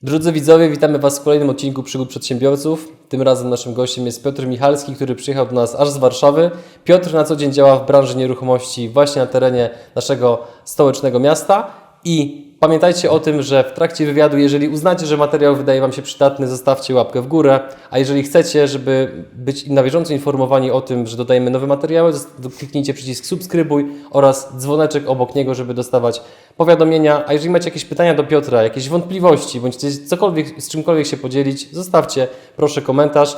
Drodzy widzowie, witamy Was w kolejnym odcinku Przygód Przedsiębiorców. Tym razem naszym gościem jest Piotr Michalski, który przyjechał do nas aż z Warszawy. Piotr na co dzień działa w branży nieruchomości właśnie na terenie naszego stołecznego miasta. I pamiętajcie o tym, że w trakcie wywiadu, jeżeli uznacie, że materiał wydaje Wam się przydatny, zostawcie łapkę w górę. A jeżeli chcecie, żeby być na bieżąco informowani o tym, że dodajemy nowe materiały, kliknijcie przycisk subskrybuj oraz dzwoneczek obok niego, żeby dostawać powiadomienia. A jeżeli macie jakieś pytania do Piotra, jakieś wątpliwości, bądź chcecie cokolwiek, z czymkolwiek się podzielić, zostawcie proszę komentarz.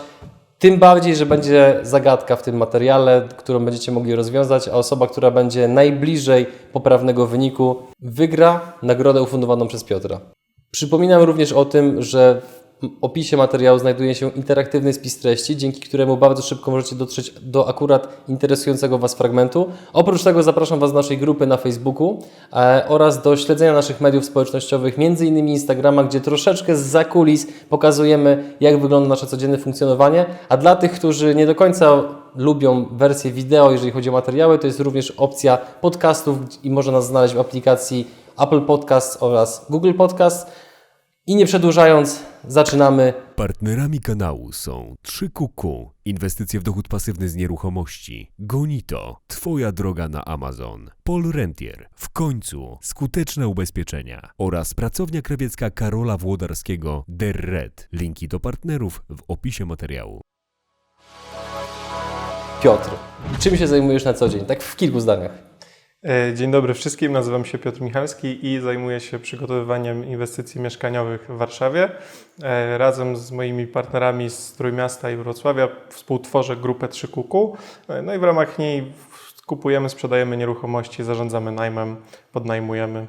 Tym bardziej, że będzie zagadka w tym materiale, którą będziecie mogli rozwiązać, a osoba, która będzie najbliżej poprawnego wyniku, wygra nagrodę ufundowaną przez Piotra. Przypominam również o tym, że w opisie materiału znajduje się interaktywny spis treści, dzięki któremu bardzo szybko możecie dotrzeć do akurat interesującego Was fragmentu. Oprócz tego zapraszam Was do naszej grupy na Facebooku oraz do śledzenia naszych mediów społecznościowych, m.in. Instagrama, gdzie troszeczkę zza kulis pokazujemy, jak wygląda nasze codzienne funkcjonowanie. A dla tych, którzy nie do końca lubią wersję wideo, jeżeli chodzi o materiały, to jest również opcja podcastów i można nas znaleźć w aplikacji Apple Podcasts oraz Google Podcasts. I nie przedłużając, zaczynamy. Partnerami kanału są 3QQ, inwestycje w dochód pasywny z nieruchomości, Gonito, Twoja droga na Amazon, Pol Rentier, w końcu skuteczne ubezpieczenia oraz pracownia krawiecka Karola Włodarskiego Der Red. Linki do partnerów w opisie materiału. Piotr, czym się zajmujesz na co dzień? Tak w kilku zdaniach. Dzień dobry wszystkim, nazywam się Piotr Michalski i zajmuję się przygotowywaniem inwestycji mieszkaniowych w Warszawie. Razem z moimi partnerami z Trójmiasta i Wrocławia współtworzę grupę 3QQ. No i w ramach niej kupujemy, sprzedajemy nieruchomości, zarządzamy najmem, podnajmujemy.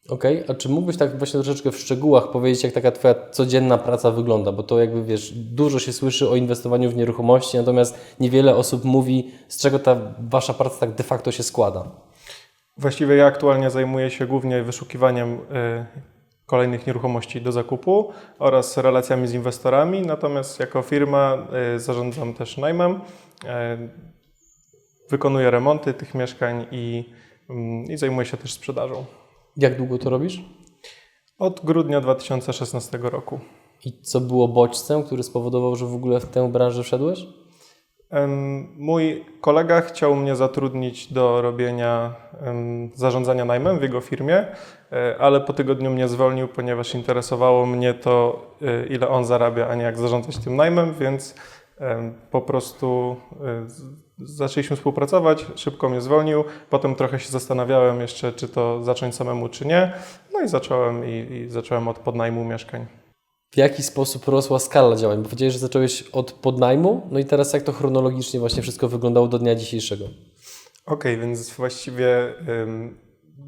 Okej, a czy mógłbyś tak właśnie troszeczkę w szczegółach powiedzieć, jak taka Twoja codzienna praca wygląda? Bo to jakby wiesz, dużo się słyszy o inwestowaniu w nieruchomości, natomiast niewiele osób mówi, z czego ta Wasza praca tak de facto się składa. Właściwie ja aktualnie zajmuję się głównie wyszukiwaniem kolejnych nieruchomości do zakupu oraz relacjami z inwestorami, natomiast jako firma zarządzam też najmem, wykonuję remonty tych mieszkań i zajmuję się też sprzedażą. Jak długo to robisz? Od grudnia 2016 roku. I co było bodźcem, który spowodował, że w ogóle w tę branżę wszedłeś? Mój kolega chciał mnie zatrudnić do robienia zarządzania najmem w jego firmie, ale po tygodniu mnie zwolnił, ponieważ interesowało mnie to, ile on zarabia, a nie jak zarządzać tym najmem, więc po prostu zaczęliśmy współpracować, szybko mnie zwolnił, potem trochę się zastanawiałem jeszcze, czy to zacząć samemu, czy nie, no i zacząłem od podnajmu mieszkań. W jaki sposób rosła skala działań? Bo powiedziałeś, że zacząłeś od podnajmu, no i teraz jak to chronologicznie właśnie wszystko wyglądało do dnia dzisiejszego? Okej, więc właściwie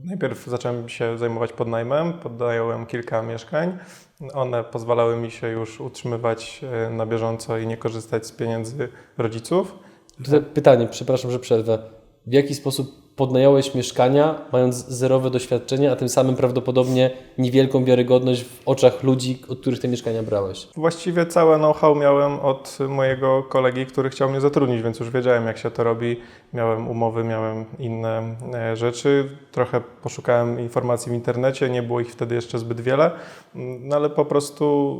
najpierw zacząłem się zajmować podnajmem, podnająłem kilka mieszkań. One pozwalały mi się już utrzymywać na bieżąco i nie korzystać z pieniędzy rodziców. Tutaj pytanie, przepraszam, że przerwę. W jaki sposób podnająłeś mieszkania, mając zerowe doświadczenie, a tym samym prawdopodobnie niewielką wiarygodność w oczach ludzi, od których te mieszkania brałeś? Właściwie całe know-how miałem od mojego kolegi, który chciał mnie zatrudnić, więc już wiedziałem, jak się to robi. Miałem umowy, miałem inne rzeczy. Trochę poszukałem informacji w internecie, nie było ich wtedy jeszcze zbyt wiele, no ale po prostu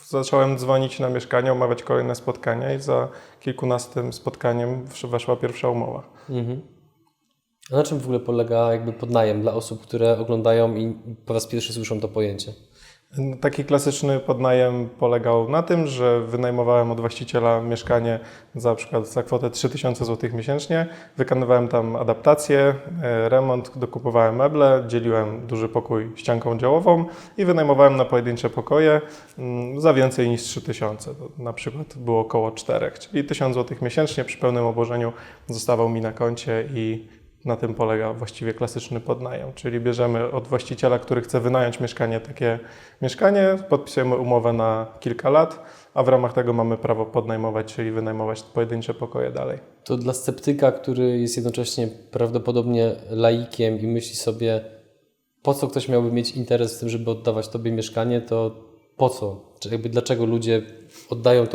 zacząłem dzwonić na mieszkania, umawiać kolejne spotkania i za kilkunastym spotkaniem weszła pierwsza umowa. Mhm. A na czym w ogóle polega jakby podnajem dla osób, które oglądają i po raz pierwszy słyszą to pojęcie? Taki klasyczny podnajem polegał na tym, że wynajmowałem od właściciela mieszkanie na przykład za kwotę 3000 zł miesięcznie, wykonywałem tam adaptację, remont, dokupowałem meble, dzieliłem duży pokój ścianką działową i wynajmowałem na pojedyncze pokoje za więcej niż 3000. To na przykład było około 4, czyli 1000 zł miesięcznie przy pełnym obłożeniu zostawał mi na koncie i na tym polega właściwie klasyczny podnajem, czyli bierzemy od właściciela, który chce wynająć takie mieszkanie, podpisujemy umowę na kilka lat, a w ramach tego mamy prawo podnajmować, czyli wynajmować pojedyncze pokoje dalej. To dla sceptyka, który jest jednocześnie prawdopodobnie laikiem i myśli sobie, po co ktoś miałby mieć interes w tym, żeby oddawać Tobie mieszkanie, to po co? Czy jakby dlaczego ludzie oddają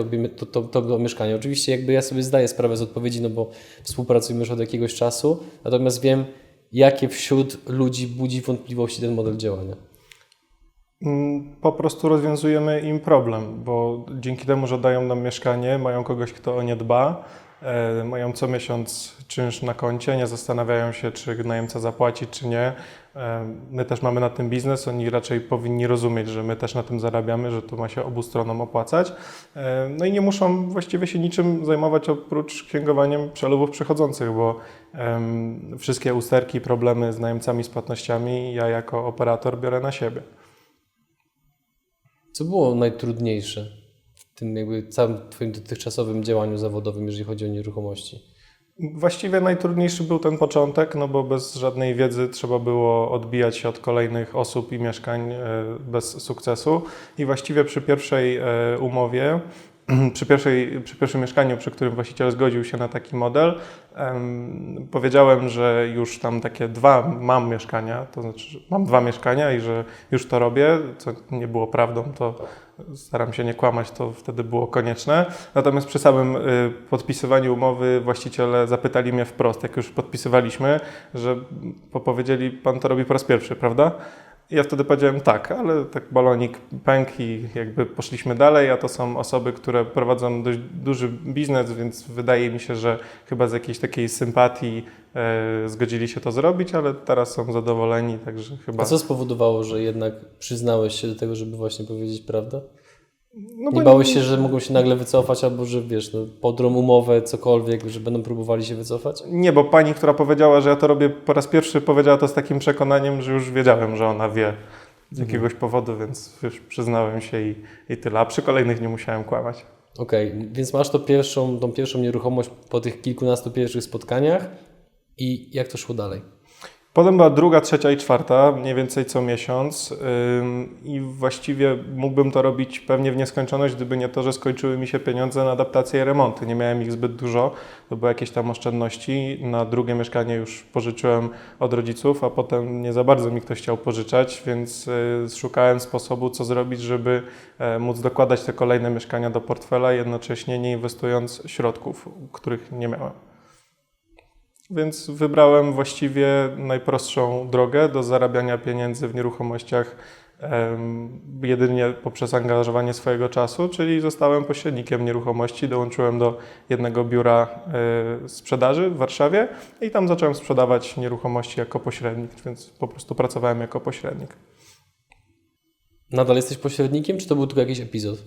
to mieszkanie? Oczywiście jakby ja sobie zdaję sprawę z odpowiedzi, no bo współpracujemy już od jakiegoś czasu, natomiast wiem, jakie wśród ludzi budzi wątpliwości ten model działania. Po prostu rozwiązujemy im problem, bo dzięki temu, że dają nam mieszkanie, mają kogoś, kto o nie dba, mają co miesiąc czynsz na koncie, nie zastanawiają się, czy najemca zapłaci, czy nie. My też mamy na tym biznes, oni raczej powinni rozumieć, że my też na tym zarabiamy, że to ma się obu stronom opłacać. No i nie muszą właściwie się niczym zajmować oprócz księgowaniem przelewów przychodzących, bo wszystkie usterki, problemy z najemcami, z płatnościami ja jako operator biorę na siebie. Co było najtrudniejsze w tym jakby całym Twoim dotychczasowym działaniu zawodowym, jeżeli chodzi o nieruchomości? Właściwie najtrudniejszy był ten początek, no bo bez żadnej wiedzy trzeba było odbijać się od kolejnych osób i mieszkań bez sukcesu. I właściwie przy pierwszej umowie, przy pierwszym mieszkaniu, przy którym właściciel zgodził się na taki model, powiedziałem, że już tam takie mam mieszkania, to znaczy, że mam 2 mieszkania i że już to robię, co nie było prawdą, to staram się nie kłamać, to wtedy było konieczne. Natomiast przy samym podpisywaniu umowy właściciele zapytali mnie wprost, jak już podpisywaliśmy, że powiedzieli, pan to robi po raz pierwszy, prawda? I ja wtedy powiedziałem tak, ale tak balonik pękł i jakby poszliśmy dalej, a to są osoby, które prowadzą dość duży biznes, więc wydaje mi się, że chyba z jakiejś takiej sympatii zgodzili się to zrobić, ale teraz są zadowoleni, także chyba... A co spowodowało, że jednak przyznałeś się do tego, żeby właśnie powiedzieć prawdę? No Nie bałeś się, że mogą się nagle wycofać, albo że wiesz, no, podrą umowę, cokolwiek, że będą próbowali się wycofać? Nie, bo pani, która powiedziała, że ja to robię po raz pierwszy, powiedziała to z takim przekonaniem, że już wiedziałem, że ona wie z jakiegoś powodu, więc już przyznałem się i tyle. A przy kolejnych nie musiałem kłamać. Okej, więc masz tą pierwszą nieruchomość po tych kilkunastu pierwszych spotkaniach i jak to szło dalej? Potem była druga, trzecia i czwarta, mniej więcej co miesiąc i właściwie mógłbym to robić pewnie w nieskończoność, gdyby nie to, że skończyły mi się pieniądze na adaptację i remonty. Nie miałem ich zbyt dużo, to były jakieś tam oszczędności. Na drugie mieszkanie już pożyczyłem od rodziców, a potem nie za bardzo mi ktoś chciał pożyczać, więc szukałem sposobu, co zrobić, żeby móc dokładać te kolejne mieszkania do portfela, jednocześnie nie inwestując środków, których nie miałem. Więc wybrałem właściwie najprostszą drogę do zarabiania pieniędzy w nieruchomościach jedynie poprzez angażowanie swojego czasu, czyli zostałem pośrednikiem nieruchomości, dołączyłem do jednego biura sprzedaży w Warszawie i tam zacząłem sprzedawać nieruchomości jako pośrednik, więc po prostu pracowałem jako pośrednik. Nadal jesteś pośrednikiem, czy to był tylko jakiś epizod?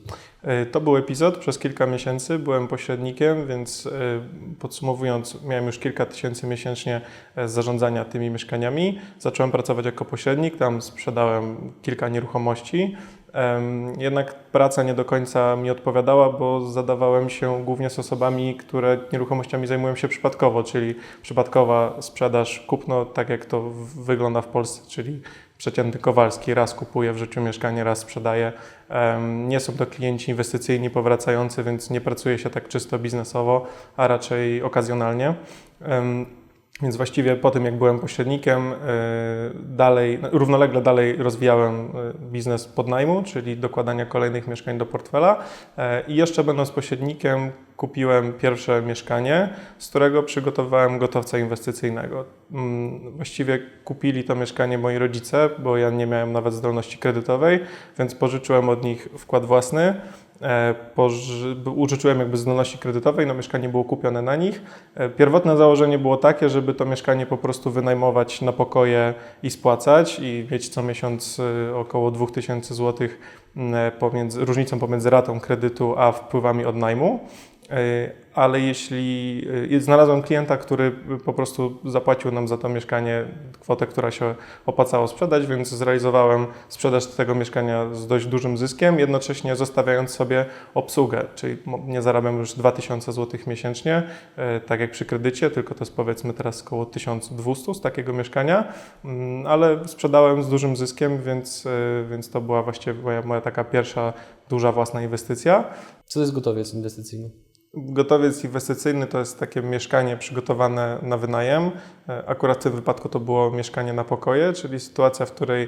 To był epizod, przez kilka miesięcy byłem pośrednikiem, więc podsumowując, miałem już kilka tysięcy miesięcznie z zarządzania tymi mieszkaniami. Zacząłem pracować jako pośrednik, tam sprzedałem kilka nieruchomości. Jednak praca nie do końca mi odpowiadała, bo zadawałem się głównie z osobami, które nieruchomościami zajmują się przypadkowo, czyli przypadkowa sprzedaż, kupno, tak jak to wygląda w Polsce, czyli przeciętny Kowalski raz kupuje w życiu mieszkanie, raz sprzedaje. Nie są to klienci inwestycyjni powracający, więc nie pracuje się tak czysto biznesowo, a raczej okazjonalnie. Więc właściwie po tym, jak byłem pośrednikiem, równolegle dalej rozwijałem biznes podnajmu, czyli dokładania kolejnych mieszkań do portfela. I jeszcze będąc pośrednikiem, kupiłem pierwsze mieszkanie, z którego przygotowałem gotowca inwestycyjnego. Właściwie kupili to mieszkanie moi rodzice, bo ja nie miałem nawet zdolności kredytowej, więc pożyczyłem od nich wkład własny. Użyczyłem jakby zdolności kredytowej, no mieszkanie było kupione na nich. Pierwotne założenie było takie, żeby to mieszkanie po prostu wynajmować na pokoje i spłacać i mieć co miesiąc około 2000 zł różnicą pomiędzy ratą kredytu a wpływami od najmu. Ale jeśli znalazłem klienta, który po prostu zapłacił nam za to mieszkanie kwotę, która się opłacało sprzedać, więc zrealizowałem sprzedaż tego mieszkania z dość dużym zyskiem, jednocześnie zostawiając sobie obsługę, czyli nie zarabiam już 2000 zł miesięcznie, tak jak przy kredycie, tylko to jest powiedzmy teraz około 1200 z takiego mieszkania, ale sprzedałem z dużym zyskiem, więc to była właściwie moja taka pierwsza duża własna inwestycja. Co to jest gotowiec inwestycyjny? Gotowiec inwestycyjny to jest takie mieszkanie przygotowane na wynajem. Akurat w tym wypadku to było mieszkanie na pokoje, czyli sytuacja, w której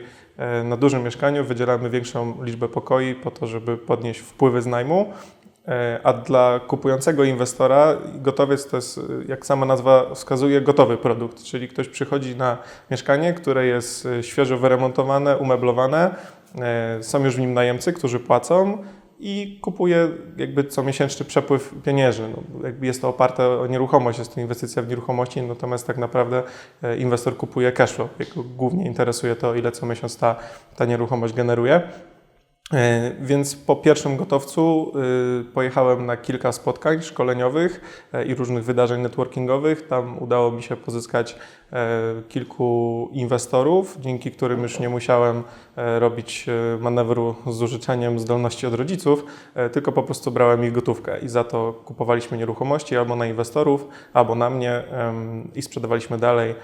na dużym mieszkaniu wydzielamy większą liczbę pokoi po to, żeby podnieść wpływy z najmu. A dla kupującego inwestora gotowiec to jest, jak sama nazwa wskazuje, gotowy produkt, czyli ktoś przychodzi na mieszkanie, które jest świeżo wyremontowane, umeblowane, Są już w nim najemcy, którzy płacą i kupuję jakby comiesięczny przepływ pieniędzy. No, jakby jest to oparte o nieruchomość, jest to inwestycja w nieruchomości, natomiast tak naprawdę inwestor kupuje cashflow. Jego głównie interesuje to, ile co miesiąc ta nieruchomość generuje. Więc po pierwszym gotowcu pojechałem na kilka spotkań szkoleniowych i różnych wydarzeń networkingowych. Tam udało mi się pozyskać kilku inwestorów, dzięki którym już nie musiałem robić manewru z użyczeniem zdolności od rodziców, tylko po prostu brałem ich gotówkę i za to kupowaliśmy nieruchomości albo na inwestorów, albo na mnie i sprzedawaliśmy dalej.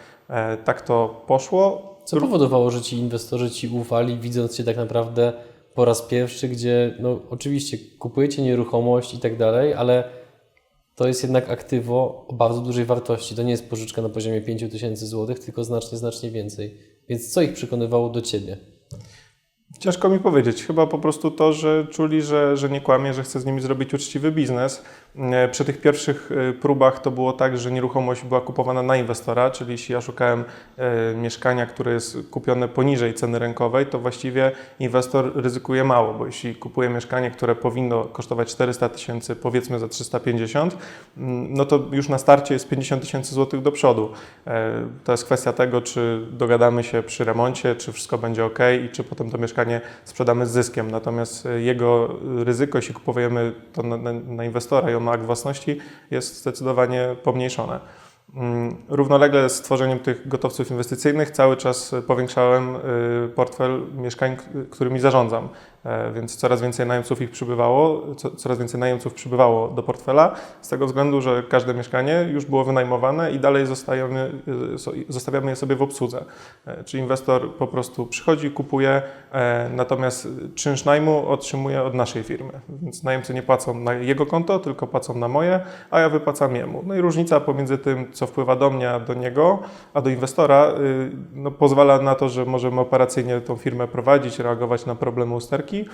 Tak to poszło. Co powodowało, że ci inwestorzy ci ufali, widząc cię tak naprawdę po raz pierwszy, gdzie no oczywiście kupujecie nieruchomość i tak dalej, ale to jest jednak aktywo o bardzo dużej wartości. To nie jest pożyczka na poziomie 5000 zł, tylko znacznie więcej. Więc co ich przekonywało do ciebie? Ciężko mi powiedzieć. Chyba po prostu to, że czuli, że nie kłamie, że chcę z nimi zrobić uczciwy biznes. Przy tych pierwszych próbach to było tak, że nieruchomość była kupowana na inwestora, czyli jeśli ja szukałem mieszkania, które jest kupione poniżej ceny rynkowej, to właściwie inwestor ryzykuje mało, bo jeśli kupuje mieszkanie, które powinno kosztować 400 000, powiedzmy za 350, no to już na starcie jest 50 000 złotych do przodu. To jest kwestia tego, czy dogadamy się przy remoncie, czy wszystko będzie ok i czy potem to mieszkanie sprzedamy z zyskiem. Natomiast jego ryzyko, jeśli kupujemy to na inwestora i on ma akt własności, jest zdecydowanie pomniejszone. Równolegle z tworzeniem tych gotowców inwestycyjnych cały czas powiększałem portfel mieszkań, którymi zarządzam, więc coraz więcej najemców przybywało do portfela z tego względu, że każde mieszkanie już było wynajmowane i dalej zostawiamy je sobie w obsłudze. Czyli inwestor po prostu przychodzi, kupuje, natomiast czynsz najmu otrzymuje od naszej firmy, więc najemcy nie płacą na jego konto, tylko płacą na moje, a ja wypłacam jemu. No i różnica pomiędzy tym, co wpływa do mnie, a do niego, a do inwestora, no, pozwala na to, że możemy operacyjnie tą firmę prowadzić, reagować na problemy usterki.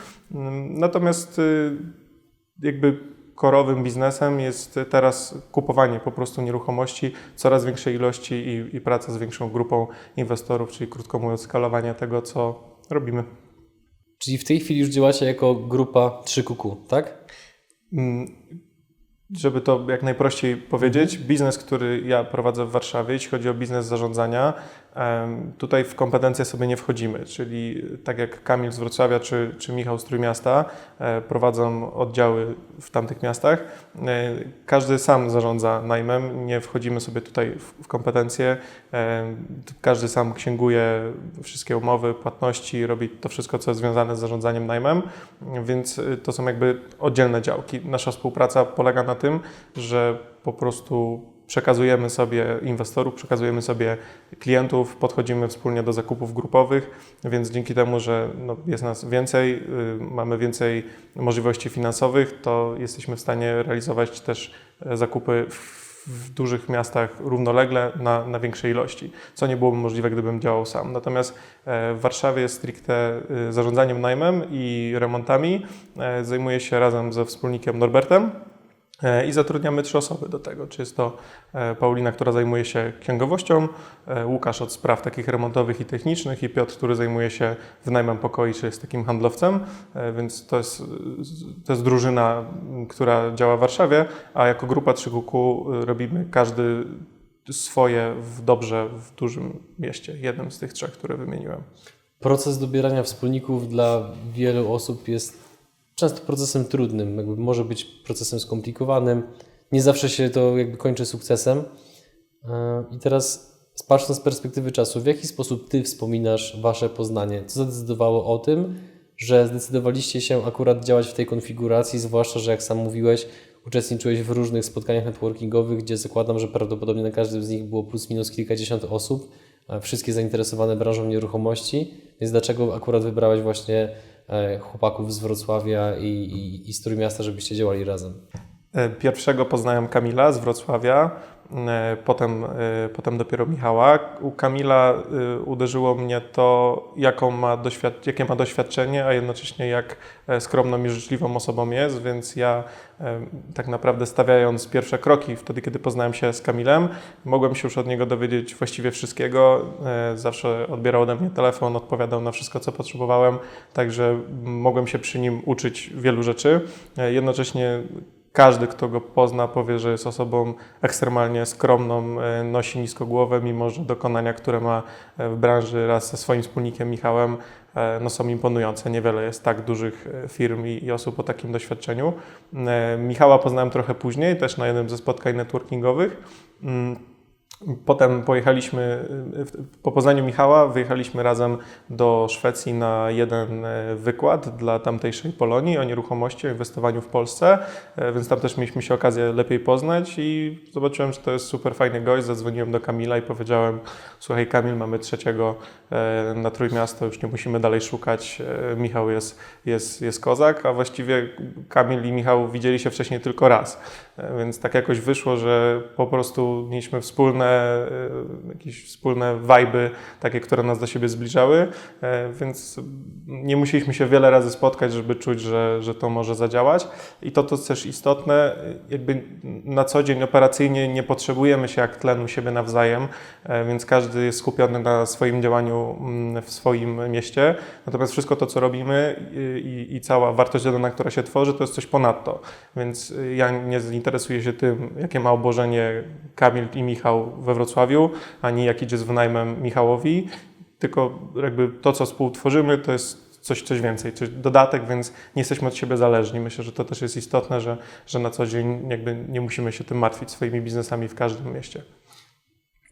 Natomiast jakby korowym biznesem jest teraz kupowanie po prostu nieruchomości coraz większej ilości i praca z większą grupą inwestorów, czyli krótko mówiąc skalowanie tego, co robimy. Czyli w tej chwili już działacie jako grupa 3QQ, tak? Żeby to jak najprościej powiedzieć, biznes, który ja prowadzę w Warszawie, jeśli chodzi o biznes zarządzania, tutaj w kompetencje sobie nie wchodzimy, czyli tak jak Kamil z Wrocławia czy Michał z Trójmiasta prowadzą oddziały w tamtych miastach, każdy sam zarządza najmem, nie wchodzimy sobie tutaj w kompetencje, każdy sam księguje wszystkie umowy, płatności, robi to wszystko, co jest związane z zarządzaniem najmem, więc to są jakby oddzielne działki. Nasza współpraca polega na tym, że po prostu przekazujemy sobie inwestorów, przekazujemy sobie klientów, podchodzimy wspólnie do zakupów grupowych, więc dzięki temu, że jest nas więcej, mamy więcej możliwości finansowych, to jesteśmy w stanie realizować też zakupy w dużych miastach równolegle na większej ilości, co nie byłoby możliwe, gdybym działał sam. Natomiast w Warszawie stricte zarządzaniem najmem i remontami zajmuję się razem ze wspólnikiem Norbertem, i zatrudniamy 3 osoby do tego. Czy jest to Paulina, która zajmuje się księgowością, Łukasz od spraw takich remontowych i technicznych i Piotr, który zajmuje się wynajmem pokoi, czy jest takim handlowcem. Więc to jest drużyna, która działa w Warszawie, a jako grupa 3QQ robimy każdy swoje w dużym mieście, jednym z tych 3, które wymieniłem. Proces dobierania wspólników dla wielu osób jest często procesem trudnym, jakby może być procesem skomplikowanym, nie zawsze się to jakby kończy sukcesem. I teraz patrząc z perspektywy czasu, w jaki sposób Ty wspominasz Wasze poznanie? Co zadecydowało o tym, że zdecydowaliście się akurat działać w tej konfiguracji, zwłaszcza, że jak sam mówiłeś, uczestniczyłeś w różnych spotkaniach networkingowych, gdzie zakładam, że prawdopodobnie na każdym z nich było plus minus kilkadziesiąt osób, wszystkie zainteresowane branżą nieruchomości, więc dlaczego akurat wybrałeś właśnie chłopaków z Wrocławia i z Trójmiasta, żebyście działali razem? Pierwszego poznałem Kamila z Wrocławia, potem dopiero Michała. U Kamila uderzyło mnie to, jakie ma doświadczenie, a jednocześnie jak skromną i życzliwą osobą jest, więc ja tak naprawdę stawiając pierwsze kroki wtedy, kiedy poznałem się z Kamilem, mogłem się już od niego dowiedzieć właściwie wszystkiego. Zawsze odbierał ode mnie telefon, odpowiadał na wszystko, co potrzebowałem, także mogłem się przy nim uczyć wielu rzeczy. Jednocześnie każdy, kto go pozna, powie, że jest osobą ekstremalnie skromną, nosi nisko głowę, mimo że dokonania, które ma w branży wraz ze swoim wspólnikiem Michałem, są imponujące. Niewiele jest tak dużych firm i osób o takim doświadczeniu. Michała poznałem trochę później, też na jednym ze spotkań networkingowych. Potem po poznaniu Michała wyjechaliśmy razem do Szwecji na jeden wykład dla tamtejszej Polonii o nieruchomości, o inwestowaniu w Polsce, więc tam też mieliśmy się okazję lepiej poznać i zobaczyłem, że to jest super fajny gość. Zadzwoniłem do Kamila i powiedziałem: słuchaj Kamil, mamy trzeciego na Trójmiasto, już nie musimy dalej szukać, Michał jest kozak, a właściwie Kamil i Michał widzieli się wcześniej tylko raz, więc tak jakoś wyszło, że po prostu mieliśmy jakieś wspólne wajby, takie, które nas do siebie zbliżały, więc nie musieliśmy się wiele razy spotkać, żeby czuć, że to może zadziałać. I to też istotne, jakby na co dzień operacyjnie nie potrzebujemy się jak tlenu siebie nawzajem, więc każdy jest skupiony na swoim działaniu w swoim mieście. Natomiast wszystko to, co robimy i cała wartość dodana, która się tworzy, to jest coś ponadto. Więc ja nie interesuję się tym, jakie ma obłożenie Kamil i Michał we Wrocławiu, ani jak idzie z wynajmem Michałowi, tylko jakby to, co współtworzymy, to jest coś więcej, dodatek, więc nie jesteśmy od siebie zależni. Myślę, że to też jest istotne, że na co dzień jakby nie musimy się tym martwić swoimi biznesami w każdym mieście.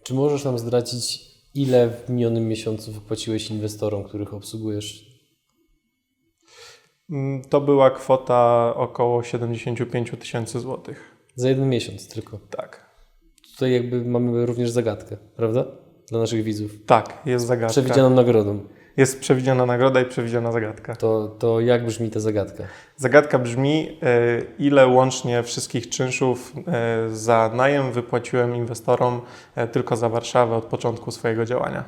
Czy możesz nam zdradzić, ile w minionym miesiącu wypłaciłeś inwestorom, których obsługujesz? To była kwota około 75 000 złotych. Za jeden miesiąc tylko. Tak. Tutaj jakby mamy również zagadkę, prawda? Dla naszych widzów. Tak, jest zagadka. Przewidzianą nagrodą. Jest przewidziana nagroda i przewidziana zagadka. To jak brzmi ta zagadka? Zagadka brzmi, ile łącznie wszystkich czynszów za najem wypłaciłem inwestorom tylko za Warszawę od początku swojego działania.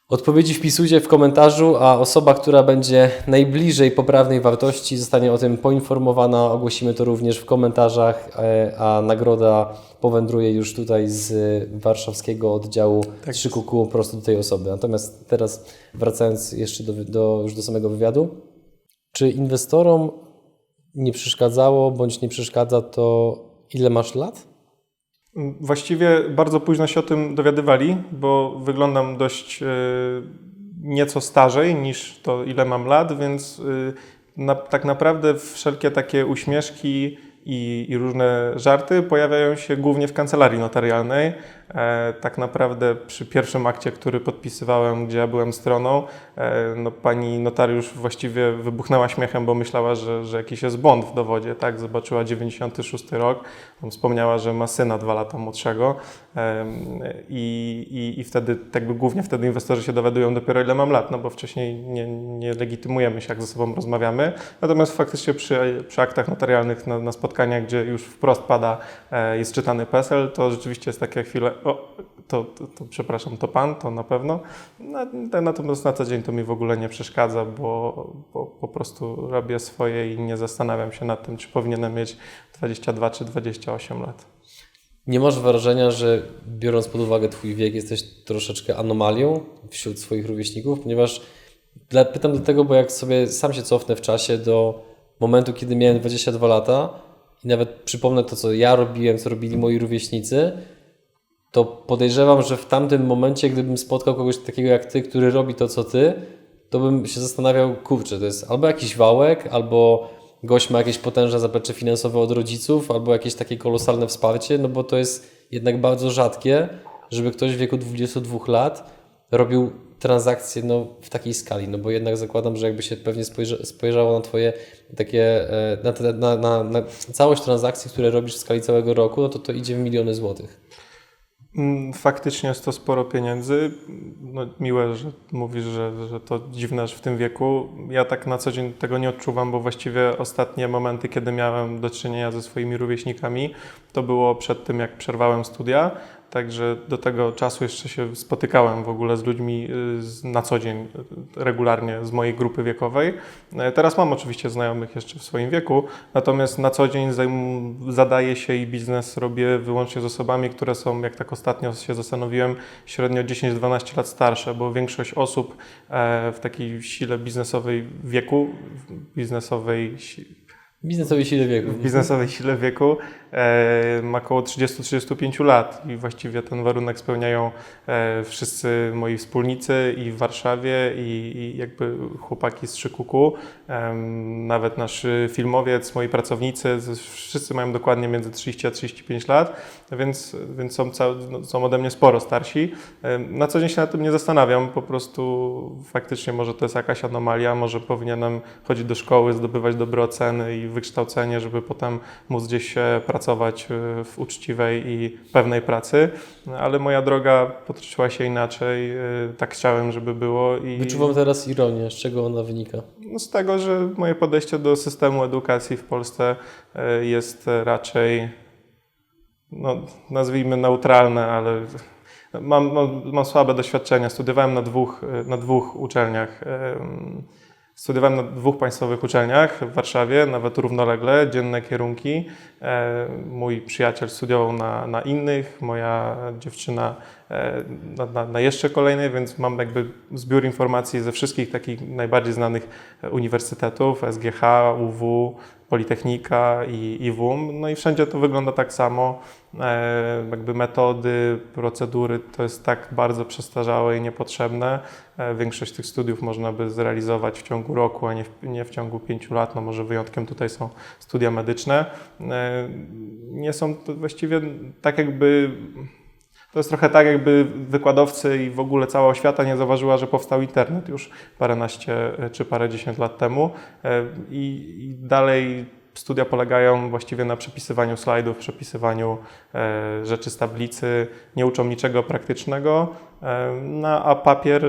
Odpowiedzi wpisujcie w komentarzu, a osoba, która będzie najbliżej poprawnej wartości, zostanie o tym poinformowana. Ogłosimy to również w komentarzach, a nagroda powędruje już tutaj z warszawskiego oddziału 3QQ prosto do tej osoby. Natomiast teraz wracając jeszcze już do samego wywiadu, czy inwestorom nie przeszkadzało bądź nie przeszkadza to, ile masz lat? Właściwie bardzo późno się o tym dowiadywali, bo wyglądam dość nieco starzej niż to, ile mam lat, więc tak naprawdę wszelkie takie uśmieszki i różne żarty pojawiają się głównie w kancelarii notarialnej. Tak naprawdę przy pierwszym akcie, który podpisywałem, gdzie ja byłem stroną, pani notariusz właściwie wybuchnęła śmiechem, bo myślała, że jakiś jest błąd w dowodzie. Tak? Zobaczyła 96 rok, wspomniała, że ma syna 2 lata młodszego i wtedy, jakby głównie wtedy inwestorzy się dowiadują dopiero, ile mam lat, no bo wcześniej nie legitymujemy się, jak ze sobą rozmawiamy. Natomiast faktycznie przy aktach notarialnych na spotkaniach, gdzie już wprost pada, jest czytany PESEL, to rzeczywiście jest takie chwile: to przepraszam, to pan, to na pewno. Natomiast na co dzień to mi w ogóle nie przeszkadza, bo po prostu robię swoje i nie zastanawiam się nad tym, czy powinienem mieć 22 czy 28 lat. Nie masz wrażenia, że biorąc pod uwagę Twój wiek, jesteś troszeczkę anomalią wśród swoich rówieśników? Ponieważ pytam dlatego, bo jak sobie sam się cofnę w czasie do momentu, kiedy miałem 22 lata i nawet przypomnę to, co ja robiłem, co robili moi rówieśnicy, to podejrzewam, że w tamtym momencie, gdybym spotkał kogoś takiego jak Ty, który robi to, co Ty, to bym się zastanawiał, kurczę, to jest albo jakiś wałek, albo gość ma jakieś potężne zaplecze finansowe od rodziców, albo jakieś takie kolosalne wsparcie, no bo to jest jednak bardzo rzadkie, żeby ktoś w wieku 22 lat robił transakcje w takiej skali, no bo jednak zakładam, że jakby się pewnie spojrzało na Twoje takie, na całość transakcji, które robisz w skali całego roku, no to idzie w miliony złotych. Faktycznie jest to sporo pieniędzy. No, miłe, że mówisz, że to dziwne, że w tym wieku. Ja tak na co dzień tego nie odczuwam, bo właściwie ostatnie momenty, kiedy miałem do czynienia ze swoimi rówieśnikami, to było przed tym, jak przerwałem studia. Także do tego czasu jeszcze się spotykałem w ogóle z ludźmi na co dzień, regularnie z mojej grupy wiekowej. Teraz mam oczywiście znajomych jeszcze w swoim wieku, natomiast na co dzień zadaję się i biznes robię wyłącznie z osobami, które są, jak tak ostatnio się zastanowiłem, średnio 10-12 lat starsze, bo większość osób w takiej sile biznesowej wieku, Biznesowej sile wieku. w biznesowej sile wieku ma około 30-35 lat i właściwie ten warunek spełniają wszyscy moi wspólnicy i w Warszawie i jakby chłopaki z 3KUKU, nawet nasz filmowiec, moi pracownicy, wszyscy mają dokładnie między 30 a 35 lat, więc są ode mnie sporo starsi. Na co dzień się nad tym nie zastanawiam, po prostu faktycznie może to jest jakaś anomalia, może powinienem chodzić do szkoły, zdobywać dobre oceny i wykształcenie, żeby potem móc gdzieś pracować w uczciwej i pewnej pracy, ale moja droga potoczyła się inaczej, tak chciałem, żeby było. Wyczuwam teraz ironię, z czego ona wynika? No z tego, że moje podejście do systemu edukacji w Polsce jest raczej, no, nazwijmy neutralne, ale mam słabe doświadczenia. Studiowałem na dwóch uczelniach. Studiowałem na dwóch państwowych uczelniach w Warszawie, nawet równolegle, dzienne kierunki. Mój przyjaciel studiował na innych, moja dziewczyna na jeszcze kolejnej, więc mam jakby zbiór informacji ze wszystkich takich najbardziej znanych uniwersytetów, SGH, UW, Politechnika i WUM. No i wszędzie to wygląda tak samo. Jakby metody, procedury to jest tak bardzo przestarzałe i niepotrzebne. Większość tych studiów można by zrealizować w ciągu roku, a nie w ciągu 5 lat. No może wyjątkiem tutaj są studia medyczne. Nie są to właściwie tak jakby... To jest trochę tak, jakby wykładowcy i w ogóle cała oświata nie zauważyła, że powstał internet już paręnaście czy parędziesiąt lat temu i dalej studia polegają właściwie na przepisywaniu slajdów, przepisywaniu rzeczy z tablicy, nie uczą niczego praktycznego, a papier,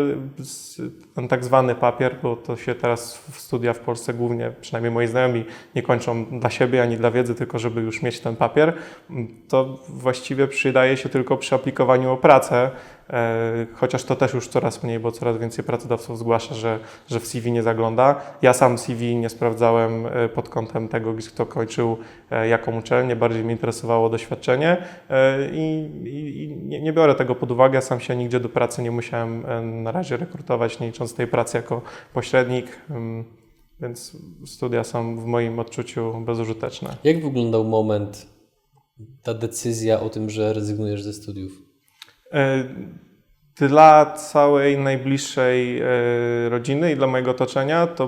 ten tak zwany papier, bo to się teraz studia w Polsce głównie, przynajmniej moi znajomi, nie kończą dla siebie ani dla wiedzy, tylko żeby już mieć ten papier, to właściwie przydaje się tylko przy aplikowaniu o pracę, chociaż to też już coraz mniej, bo coraz więcej pracodawców zgłasza, że w CV nie zagląda. Ja sam CV nie sprawdzałem pod kątem tego, kto kończył jaką uczelnię, bardziej mnie interesowało doświadczenie i nie biorę tego pod uwagę. Sam się nigdzie do pracy nie musiałem na razie rekrutować, nie licząc tej pracy jako pośrednik, więc studia są w moim odczuciu bezużyteczne. Jak wyglądał moment, ta decyzja o tym, że rezygnujesz ze studiów? Dla całej najbliższej rodziny i dla mojego otoczenia to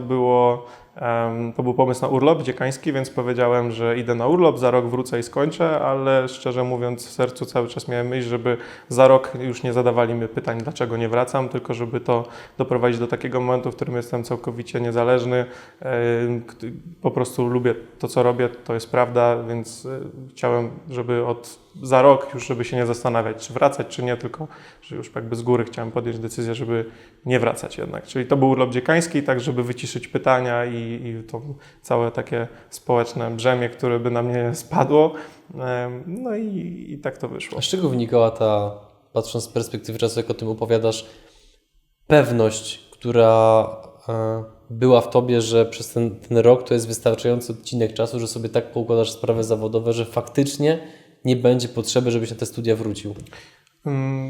był pomysł na urlop dziekański, więc powiedziałem, że idę na urlop, za rok wrócę i skończę, ale szczerze mówiąc w sercu cały czas miałem myśl, żeby za rok już nie zadawali mi pytań, dlaczego nie wracam, tylko żeby to doprowadzić do takiego momentu, w którym jestem całkowicie niezależny. Po prostu lubię to, co robię, to jest prawda, więc chciałem, żeby za rok już, żeby się nie zastanawiać, czy wracać, czy nie, tylko że już jakby z góry chciałem podjąć decyzję, żeby nie wracać jednak. Czyli to był urlop dziekański, tak żeby wyciszyć pytania i to całe takie społeczne brzemię, które by na mnie spadło. No i tak to wyszło. A z czego wynikała ta, patrząc z perspektywy czasu, jak o tym opowiadasz, pewność, która była w tobie, że przez ten rok to jest wystarczający odcinek czasu, że sobie tak poukładasz sprawy zawodowe, że faktycznie nie będzie potrzeby, żebyś na te studia wrócił?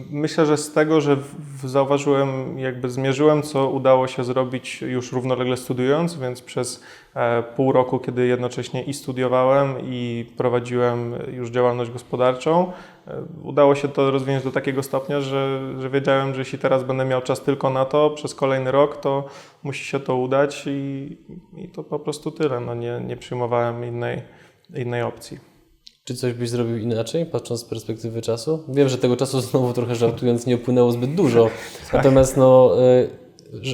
Myślę, że z tego, że zauważyłem, jakby zmierzyłem, co udało się zrobić już równolegle studiując, więc przez pół roku, kiedy jednocześnie i studiowałem, i prowadziłem już działalność gospodarczą, udało się to rozwinąć do takiego stopnia, że wiedziałem, że jeśli teraz będę miał czas tylko na to, przez kolejny rok, to musi się to udać i to po prostu tyle. No nie przyjmowałem innej opcji. Czy coś byś zrobił inaczej, patrząc z perspektywy czasu? Wiem, że tego czasu znowu trochę żartując nie upłynęło zbyt dużo, natomiast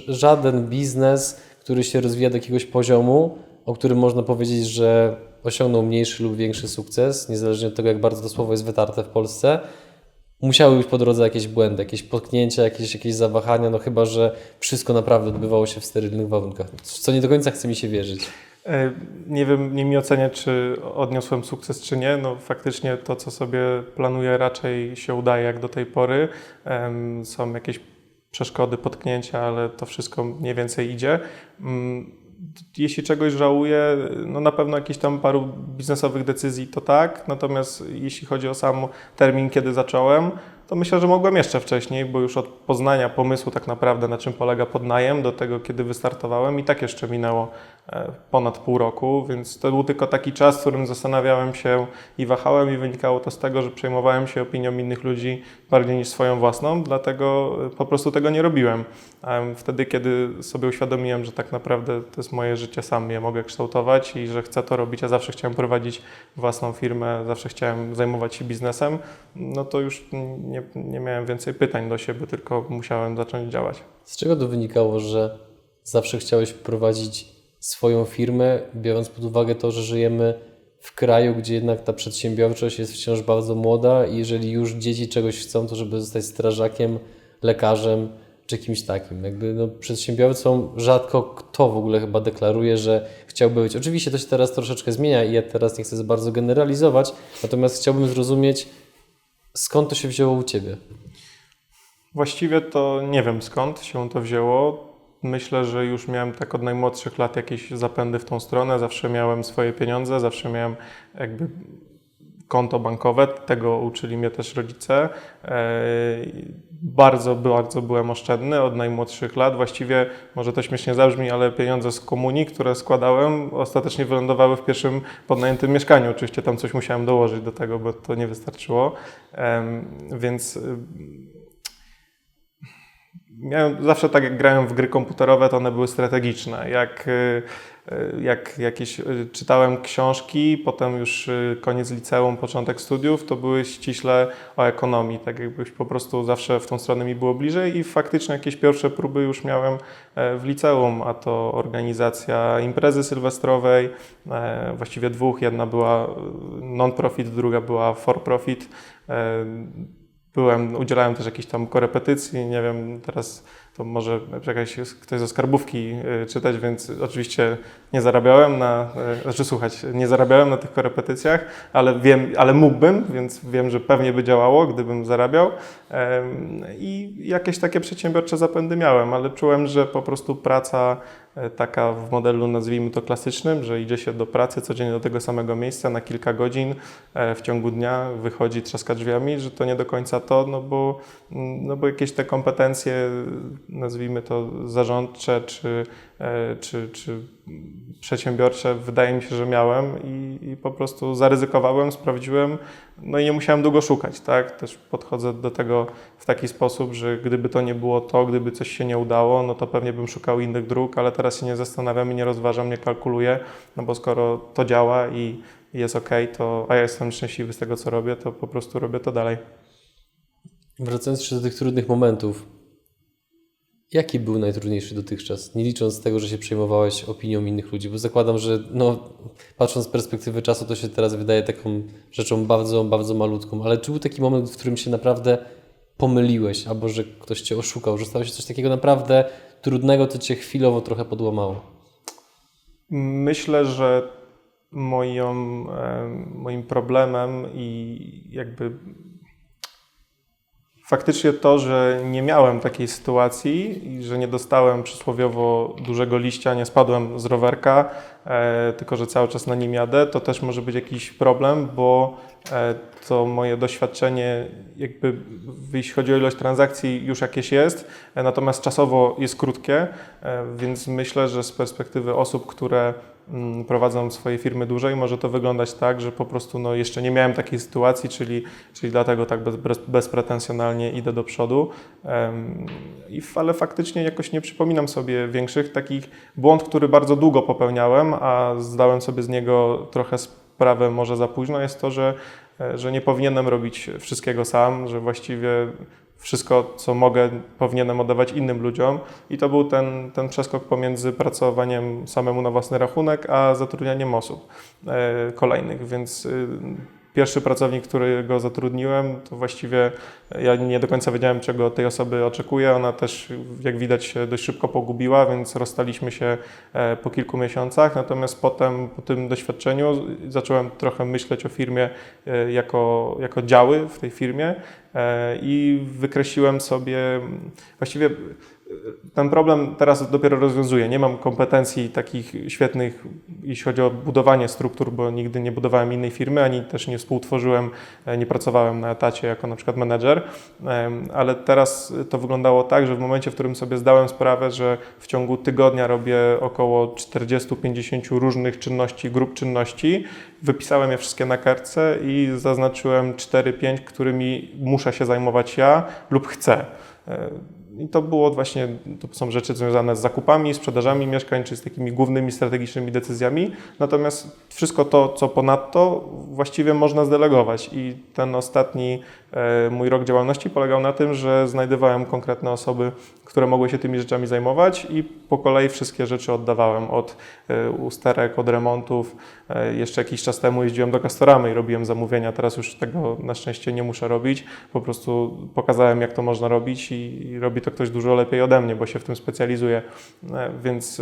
żaden biznes, który się rozwija do jakiegoś poziomu, o którym można powiedzieć, że osiągnął mniejszy lub większy sukces, niezależnie od tego, jak bardzo to słowo jest wytarte w Polsce, musiały być po drodze jakieś błędy, jakieś potknięcia, jakieś zawahania, no chyba że wszystko naprawdę odbywało się w sterylnych warunkach, co nie do końca chce mi się wierzyć. Nie wiem, nie mi oceniać, czy odniosłem sukces, czy nie. No faktycznie to, co sobie planuję, raczej się udaje jak do tej pory. Są jakieś przeszkody, potknięcia, ale to wszystko mniej więcej idzie. Jeśli czegoś żałuję, no na pewno jakichś tam paru biznesowych decyzji to tak, natomiast jeśli chodzi o sam termin, kiedy zacząłem, to myślę, że mogłem jeszcze wcześniej, bo już od poznania pomysłu tak naprawdę, na czym polega podnajem, do tego, kiedy wystartowałem i tak jeszcze minęło ponad pół roku, więc to był tylko taki czas, w którym zastanawiałem się i wahałem i wynikało to z tego, że przejmowałem się opinią innych ludzi bardziej niż swoją własną, dlatego po prostu tego nie robiłem. Wtedy, kiedy sobie uświadomiłem, że tak naprawdę to jest moje życie, sam je mogę kształtować i że chcę to robić, ja zawsze chciałem prowadzić własną firmę, zawsze chciałem zajmować się biznesem, no to już nie miałem więcej pytań do siebie, tylko musiałem zacząć działać. Z czego to wynikało, że zawsze chciałeś prowadzić swoją firmę, biorąc pod uwagę to, że żyjemy w kraju, gdzie jednak ta przedsiębiorczość jest wciąż bardzo młoda i jeżeli już dzieci czegoś chcą, to żeby zostać strażakiem, lekarzem czy kimś takim. Jakby no, przedsiębiorcą rzadko kto w ogóle chyba deklaruje, że chciałby być. Oczywiście to się teraz troszeczkę zmienia i ja teraz nie chcę za bardzo generalizować, natomiast chciałbym zrozumieć, skąd to się wzięło u Ciebie. Właściwie to nie wiem, skąd się to wzięło. Myślę, że już miałem tak od najmłodszych lat jakieś zapędy w tą stronę. Zawsze miałem swoje pieniądze, zawsze miałem jakby konto bankowe. Tego uczyli mnie też rodzice. Bardzo byłem oszczędny od najmłodszych lat. Właściwie, może to śmiesznie zabrzmi, ale pieniądze z komunii, które składałem, ostatecznie wylądowały w pierwszym podnajętym mieszkaniu. Oczywiście tam coś musiałem dołożyć do tego, bo to nie wystarczyło. Więc miałem, zawsze tak jak grałem w gry komputerowe, to one były strategiczne. Jak jakieś czytałem książki, potem już koniec liceum, początek studiów, to były ściśle o ekonomii. Tak jakbyś po prostu zawsze w tą stronę mi było bliżej i faktycznie jakieś pierwsze próby już miałem w liceum, a to organizacja imprezy sylwestrowej, właściwie dwóch. Jedna była non-profit, druga była for-profit. Udzielałem też jakichś tam korepetycji, nie wiem, teraz to może ktoś ze skarbówki czytać, więc oczywiście nie zarabiałem nie zarabiałem na tych korepetycjach, ale mógłbym, więc wiem, że pewnie by działało, gdybym zarabiał. I jakieś takie przedsiębiorcze zapędy miałem, ale czułem, że po prostu praca taka w modelu, nazwijmy to klasycznym, że idzie się do pracy codziennie do tego samego miejsca na kilka godzin w ciągu dnia, wychodzi, trzaska drzwiami, że to nie do końca to, no bo jakieś te kompetencje, nazwijmy to zarządcze czy przedsiębiorcze, wydaje mi się, że miałem i po prostu zaryzykowałem, sprawdziłem, no i nie musiałem długo szukać, tak? Też podchodzę do tego w taki sposób, że gdyby to nie było to, gdyby coś się nie udało, no to pewnie bym szukał innych dróg, ale teraz się nie zastanawiam i nie rozważam, nie kalkuluję, no bo skoro to działa i jest okej, a ja jestem szczęśliwy z tego, co robię, to po prostu robię to dalej. Wracając jeszcze do tych trudnych momentów, jaki był najtrudniejszy dotychczas, nie licząc tego, że się przejmowałeś opinią innych ludzi? Bo zakładam, że patrząc z perspektywy czasu, to się teraz wydaje taką rzeczą bardzo, bardzo malutką, ale czy był taki moment, w którym się naprawdę pomyliłeś, albo że ktoś Cię oszukał, że stało się coś takiego naprawdę trudnego, co Cię chwilowo trochę podłamało? Myślę, że moim problemem i jakby faktycznie to, że nie miałem takiej sytuacji i że nie dostałem przysłowiowo dużego liścia, nie spadłem z rowerka, tylko że cały czas na nim jadę, to też może być jakiś problem, bo to moje doświadczenie, jakby jeśli chodzi o ilość transakcji, już jakieś jest, natomiast czasowo jest krótkie, więc myślę, że z perspektywy osób, które prowadzą swoje firmy dłużej, może to wyglądać tak, że po prostu jeszcze nie miałem takiej sytuacji, czyli dlatego tak bezpretensjonalnie idę do przodu. Ale faktycznie jakoś nie przypominam sobie większych takich błąd, który bardzo długo popełniałem, a zdałem sobie z niego trochę sprawę może za późno, jest to, że nie powinienem robić wszystkiego sam, że właściwie wszystko, co mogę, powinienem oddawać innym ludziom i to był ten przeskok pomiędzy pracowaniem samemu na własny rachunek, a zatrudnianiem osób kolejnych, więc pierwszy pracownik, którego zatrudniłem, to właściwie ja nie do końca wiedziałem, czego od tej osoby oczekuję. Ona też, jak widać, się dość szybko pogubiła, więc rozstaliśmy się po kilku miesiącach. Natomiast potem, po tym doświadczeniu, zacząłem trochę myśleć o firmie jako działy w tej firmie i wykreśliłem sobie właściwie. Ten problem teraz dopiero rozwiązuję. Nie mam kompetencji takich świetnych, jeśli chodzi o budowanie struktur, bo nigdy nie budowałem innej firmy, ani też nie współtworzyłem, nie pracowałem na etacie jako na przykład menedżer, ale teraz to wyglądało tak, że w momencie, w którym sobie zdałem sprawę, że w ciągu tygodnia robię około 40-50 różnych czynności, grup czynności, wypisałem je wszystkie na kartce i zaznaczyłem 4-5, którymi muszę się zajmować ja lub chcę. I to było właśnie, to są rzeczy związane z zakupami, sprzedażami mieszkań, czy z takimi głównymi strategicznymi decyzjami. Natomiast wszystko to, co ponadto, właściwie można zdelegować. I ten ostatni mój rok działalności polegał na tym, że znajdowałem konkretne osoby, które mogły się tymi rzeczami zajmować i po kolei wszystkie rzeczy oddawałem. Od usterek, od remontów. Jeszcze jakiś czas temu jeździłem do Castoramy i robiłem zamówienia. Teraz już tego na szczęście nie muszę robić. Po prostu pokazałem, jak to można robić i robi to ktoś dużo lepiej ode mnie, bo się w tym specjalizuje. Więc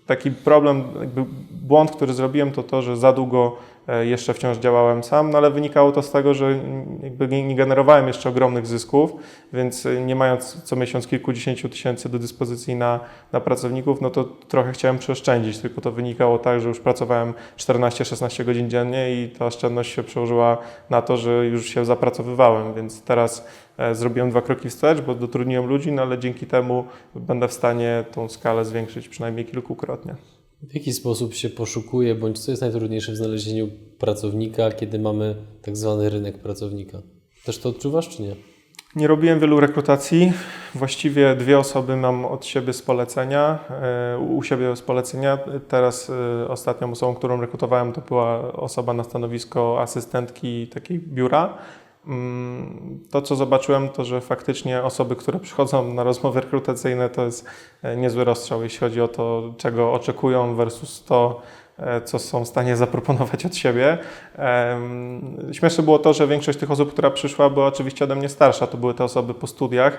taki problem, jakby błąd, który zrobiłem, to, że za długo jeszcze wciąż działałem sam, no ale wynikało to z tego, że jakby nie generowałem jeszcze ogromnych zysków, więc nie mając co miesiąc kilkudziesięciu tysięcy do dyspozycji na pracowników, no to trochę chciałem przeoszczędzić, tylko to wynikało tak, że już pracowałem 14-16 godzin dziennie i ta oszczędność się przełożyła na to, że już się zapracowywałem, więc teraz zrobiłem 2 kroki wstecz, bo dotrudniłem ludzi, no ale dzięki temu będę w stanie tą skalę zwiększyć przynajmniej kilkukrotnie. W jaki sposób się poszukuje, bądź co jest najtrudniejsze w znalezieniu pracownika, kiedy mamy tak zwany rynek pracownika? Też to odczuwasz, czy nie? Nie robiłem wielu rekrutacji. Właściwie 2 osoby mam od siebie z polecenia, u siebie z polecenia. Teraz ostatnią osobą, którą rekrutowałem, to była osoba na stanowisko asystentki takiej biura. To, co zobaczyłem, to, że faktycznie osoby, które przychodzą na rozmowy rekrutacyjne, to jest niezły rozstrzał, jeśli chodzi o to, czego oczekują versus to, co są w stanie zaproponować od siebie. Śmieszne było to, że większość tych osób, która przyszła, była oczywiście ode mnie starsza. To były te osoby po studiach,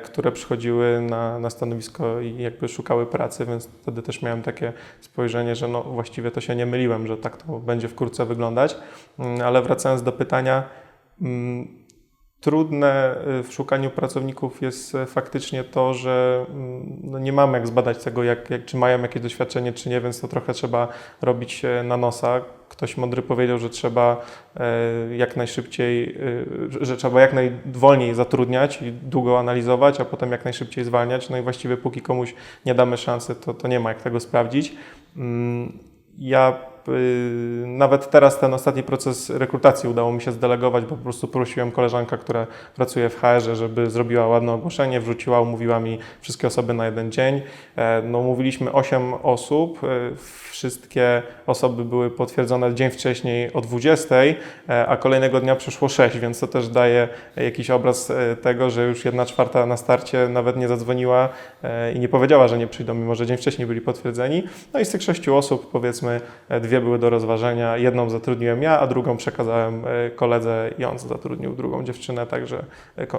które przychodziły na stanowisko i jakby szukały pracy, więc wtedy też miałem takie spojrzenie, że no właściwie to się nie myliłem, że tak to będzie wkrótce wyglądać. Ale wracając do pytania, trudne w szukaniu pracowników jest faktycznie to, że no nie mamy jak zbadać tego, czy mają jakieś doświadczenie, czy nie, więc to trochę trzeba robić na nosa. Ktoś mądry powiedział, że trzeba jak najszybciej, że trzeba jak najwolniej zatrudniać i długo analizować, a potem jak najszybciej zwalniać. No i właściwie póki komuś nie damy szansy, to nie ma jak tego sprawdzić. Ja nawet teraz ten ostatni proces rekrutacji udało mi się zdelegować, bo po prostu prosiłem koleżankę, która pracuje w HR-ze, żeby zrobiła ładne ogłoszenie, wrzuciła, umówiła mi wszystkie osoby na jeden dzień. No, umówiliśmy 8 osób, wszystkie osoby były potwierdzone dzień wcześniej o 20, a kolejnego dnia przyszło 6, więc to też daje jakiś obraz tego, że już 1/4 na starcie nawet nie zadzwoniła i nie powiedziała, że nie przyjdą, mimo że dzień wcześniej byli potwierdzeni. No i z tych 6 osób, powiedzmy, 2 były do rozważenia. Jedną zatrudniłem ja, a drugą przekazałem koledze i on zatrudnił drugą dziewczynę, także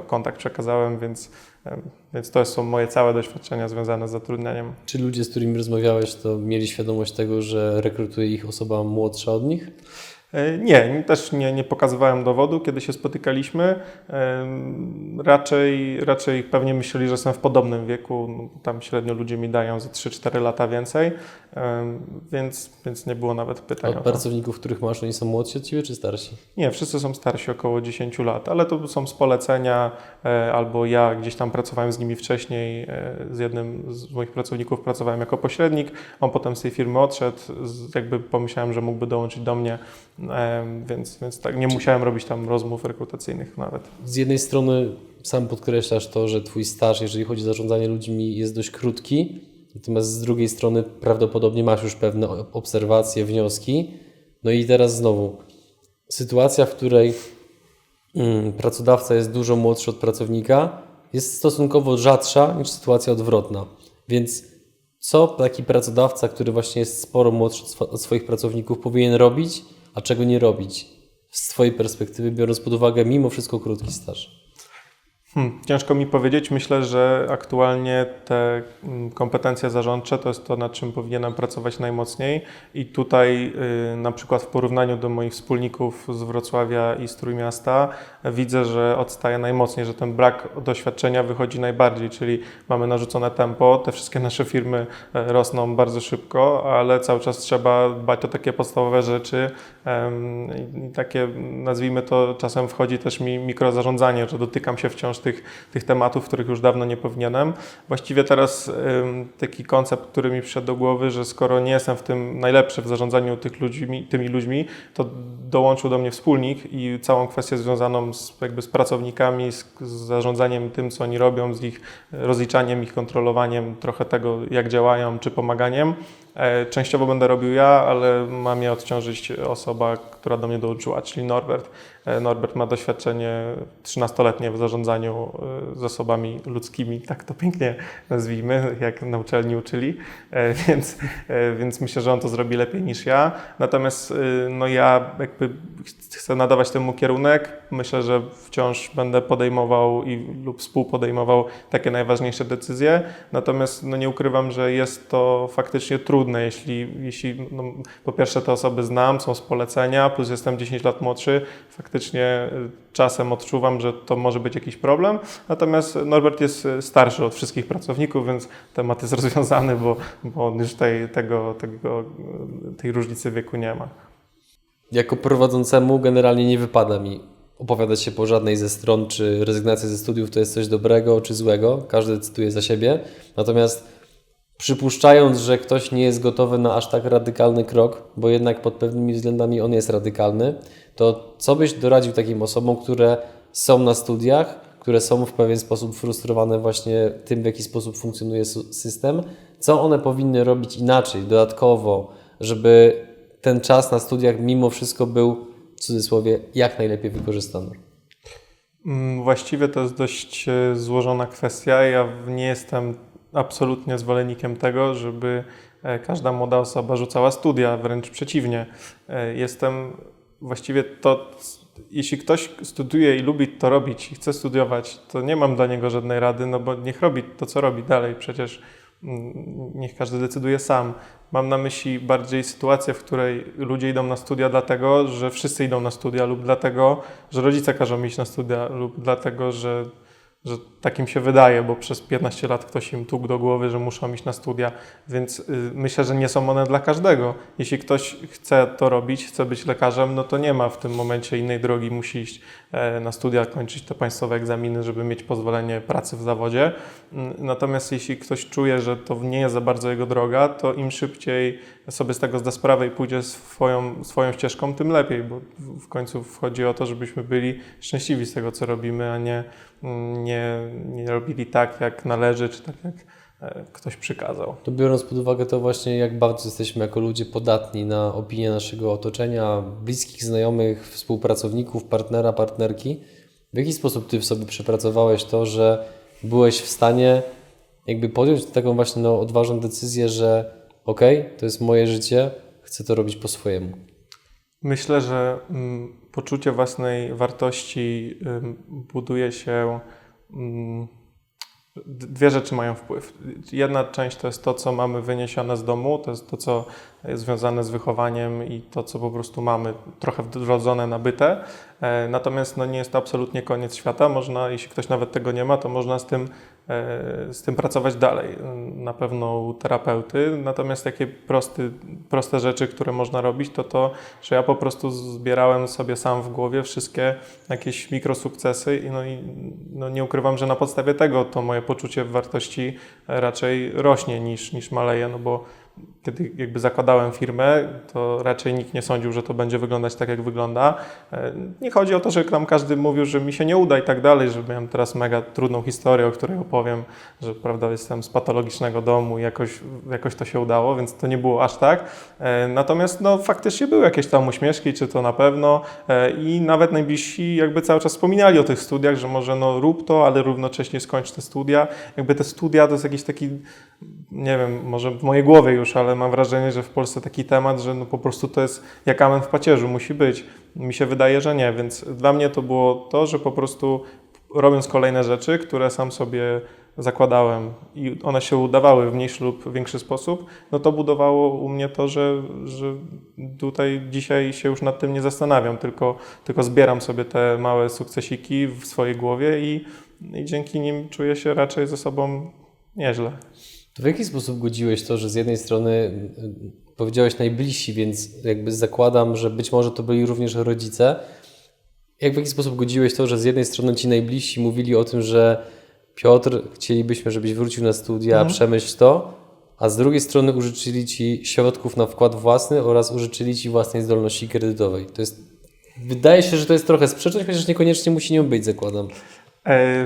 kontakt przekazałem, więc to są moje całe doświadczenia związane z zatrudnianiem. Czy ludzie, z którymi rozmawiałeś, to mieli świadomość tego, że rekrutuje ich osoba młodsza od nich? Nie, też nie pokazywałem dowodu, kiedy się spotykaliśmy. Raczej pewnie myśleli, że jestem w podobnym wieku. Tam średnio ludzie mi dają za 3-4 lata więcej, więc nie było nawet pytań. Od pracowników, których masz, oni są młodsi od Ciebie czy starsi? Nie, wszyscy są starsi, około 10 lat, ale to są z polecenia, albo ja gdzieś tam pracowałem z nimi wcześniej. Z jednym z moich pracowników pracowałem jako pośrednik, on potem z tej firmy odszedł, jakby pomyślałem, że mógłby dołączyć do mnie. Więc tak, nie musiałem robić tam rozmów rekrutacyjnych nawet. Z jednej strony sam podkreślasz to, że Twój staż, jeżeli chodzi o zarządzanie ludźmi, jest dość krótki, natomiast z drugiej strony prawdopodobnie masz już pewne obserwacje, wnioski. No i teraz znowu sytuacja, w której pracodawca jest dużo młodszy od pracownika, jest stosunkowo rzadsza niż sytuacja odwrotna. Więc co taki pracodawca, który właśnie jest sporo młodszy od swoich pracowników, powinien robić, a czego nie robić z Twojej perspektywy, biorąc pod uwagę mimo wszystko krótki staż? Ciężko mi powiedzieć. Myślę, że aktualnie te kompetencje zarządcze to jest to, nad czym powinienem pracować najmocniej i tutaj na przykład w porównaniu do moich wspólników z Wrocławia i z Trójmiasta widzę, że odstaję najmocniej, że ten brak doświadczenia wychodzi najbardziej, czyli mamy narzucone tempo, te wszystkie nasze firmy rosną bardzo szybko, ale cały czas trzeba dbać o takie podstawowe rzeczy i takie, nazwijmy to, czasem wchodzi też mi mikrozarządzanie, że dotykam się wciąż tych tematów, których już dawno nie powinienem. Właściwie teraz taki koncept, który mi przyszedł do głowy, że skoro nie jestem w tym najlepszy w zarządzaniu tymi ludźmi, to dołączył do mnie wspólnik i całą kwestię związaną z pracownikami, z zarządzaniem tym, co oni robią, z ich rozliczaniem, ich kontrolowaniem, trochę tego, jak działają, czy pomaganiem. Częściowo będę robił ja, ale ma mnie odciążyć osoba, która do mnie dołączyła, czyli Norbert. Norbert ma doświadczenie 13-letnie w zarządzaniu zasobami ludzkimi, tak to pięknie nazwijmy, jak na uczelni uczyli, więc myślę, że on to zrobi lepiej niż ja. Natomiast no ja jakby chcę nadawać temu kierunek. Myślę, że wciąż będę podejmował lub współpodejmował takie najważniejsze decyzje. Natomiast no nie ukrywam, że jest to faktycznie trudne, jeśli no, po pierwsze te osoby znam, są z polecenia, plus jestem 10 lat młodszy. Faktycznie czasem odczuwam, że to może być jakiś problem. Natomiast Norbert jest starszy od wszystkich pracowników, więc temat jest rozwiązany, bo on już tej różnicy wieku nie ma. Jako prowadzącemu generalnie nie wypada mi opowiadać się po żadnej ze stron, czy rezygnacja ze studiów to jest coś dobrego czy złego. Każdy decyduje za siebie. Natomiast przypuszczając, że ktoś nie jest gotowy na aż tak radykalny krok, bo jednak pod pewnymi względami on jest radykalny, to co byś doradził takim osobom, które są na studiach, które są w pewien sposób frustrowane właśnie tym, w jaki sposób funkcjonuje system, co one powinny robić inaczej, dodatkowo, żeby ten czas na studiach mimo wszystko był, w cudzysłowie, jak najlepiej wykorzystany? Właściwie to jest dość złożona kwestia. Ja nie jestem absolutnie zwolennikiem tego, żeby każda młoda osoba rzucała studia, wręcz przeciwnie. Jeśli ktoś studiuje i lubi to robić i chce studiować, to nie mam dla niego żadnej rady, no bo niech robi to, co robi dalej. Przecież niech każdy decyduje sam. Mam na myśli bardziej sytuację, w której ludzie idą na studia dlatego, że wszyscy idą na studia lub dlatego, że rodzice każą iść na studia lub dlatego, że tak im się wydaje, bo przez 15 lat ktoś im tłukł do głowy, że muszą iść na studia, więc myślę, że nie są one dla każdego. Jeśli ktoś chce to robić, chce być lekarzem, no to nie ma w tym momencie innej drogi, musi iść na studia, kończyć te państwowe egzaminy, żeby mieć pozwolenie pracy w zawodzie. Natomiast jeśli ktoś czuje, że to nie jest za bardzo jego droga, to im szybciej sobie z tego zda sprawę i pójdzie swoją ścieżką, tym lepiej, bo w końcu chodzi o to, żebyśmy byli szczęśliwi z tego, co robimy, a nie robili tak, jak należy, czy tak, jak ktoś przykazał. To biorąc pod uwagę to właśnie, jak bardzo jesteśmy jako ludzie podatni na opinię naszego otoczenia, bliskich, znajomych, współpracowników, partnera, partnerki, w jaki sposób Ty w sobie przepracowałeś to, że byłeś w stanie jakby podjąć taką właśnie odważną decyzję, że okej, to jest moje życie, chcę to robić po swojemu? Myślę, że poczucie własnej wartości buduje się. Dwie rzeczy mają wpływ. Jedna część to jest to, co mamy wyniesione z domu, to jest to, co jest związane z wychowaniem i to, co po prostu mamy trochę wrodzone, nabyte. Natomiast nie jest to absolutnie koniec świata. Można, jeśli ktoś nawet tego nie ma, to można z tym pracować dalej. Na pewno u terapeuty. Natomiast takie proste rzeczy, które można robić, to, że ja po prostu zbierałem sobie sam w głowie wszystkie jakieś mikrosukcesy i nie ukrywam, że na podstawie tego to moje poczucie wartości raczej rośnie niż maleje, no bo kiedy jakby zakładałem firmę, to raczej nikt nie sądził, że to będzie wyglądać tak, jak wygląda. Nie chodzi o to, że tam każdy mówił, że mi się nie uda i tak dalej, że miałem teraz mega trudną historię, o której opowiem, że prawda, jestem z patologicznego domu i jakoś to się udało, więc to nie było aż tak. Natomiast faktycznie były jakieś tam uśmieszki, czy to na pewno i nawet najbliżsi jakby cały czas wspominali o tych studiach, że może rób to, ale równocześnie skończ te studia. Jakby te studia to jest jakiś taki, nie wiem, może w mojej głowie już już, ale mam wrażenie, że w Polsce taki temat, że no po prostu to jest jak amen w pacierzu, musi być. Mi się wydaje, że nie, więc dla mnie to było to, że po prostu robiąc kolejne rzeczy, które sam sobie zakładałem i one się udawały w mniejszy lub większy sposób, no to budowało u mnie to, że tutaj dzisiaj się już nad tym nie zastanawiam, tylko zbieram sobie te małe sukcesiki w swojej głowie i dzięki nim czuję się raczej ze sobą nieźle. To w jaki sposób godziłeś to, że z jednej strony powiedziałeś najbliżsi, więc jakby zakładam, że być może to byli również rodzice. W jaki sposób godziłeś to, że z jednej strony ci najbliżsi mówili o tym, że Piotr, chcielibyśmy, żebyś wrócił na studia, przemyśl to, a z drugiej strony użyczyli ci środków na wkład własny oraz użyczyli ci własnej zdolności kredytowej. To jest, wydaje się, że to jest trochę sprzeczność, chociaż niekoniecznie musi nią być, zakładam.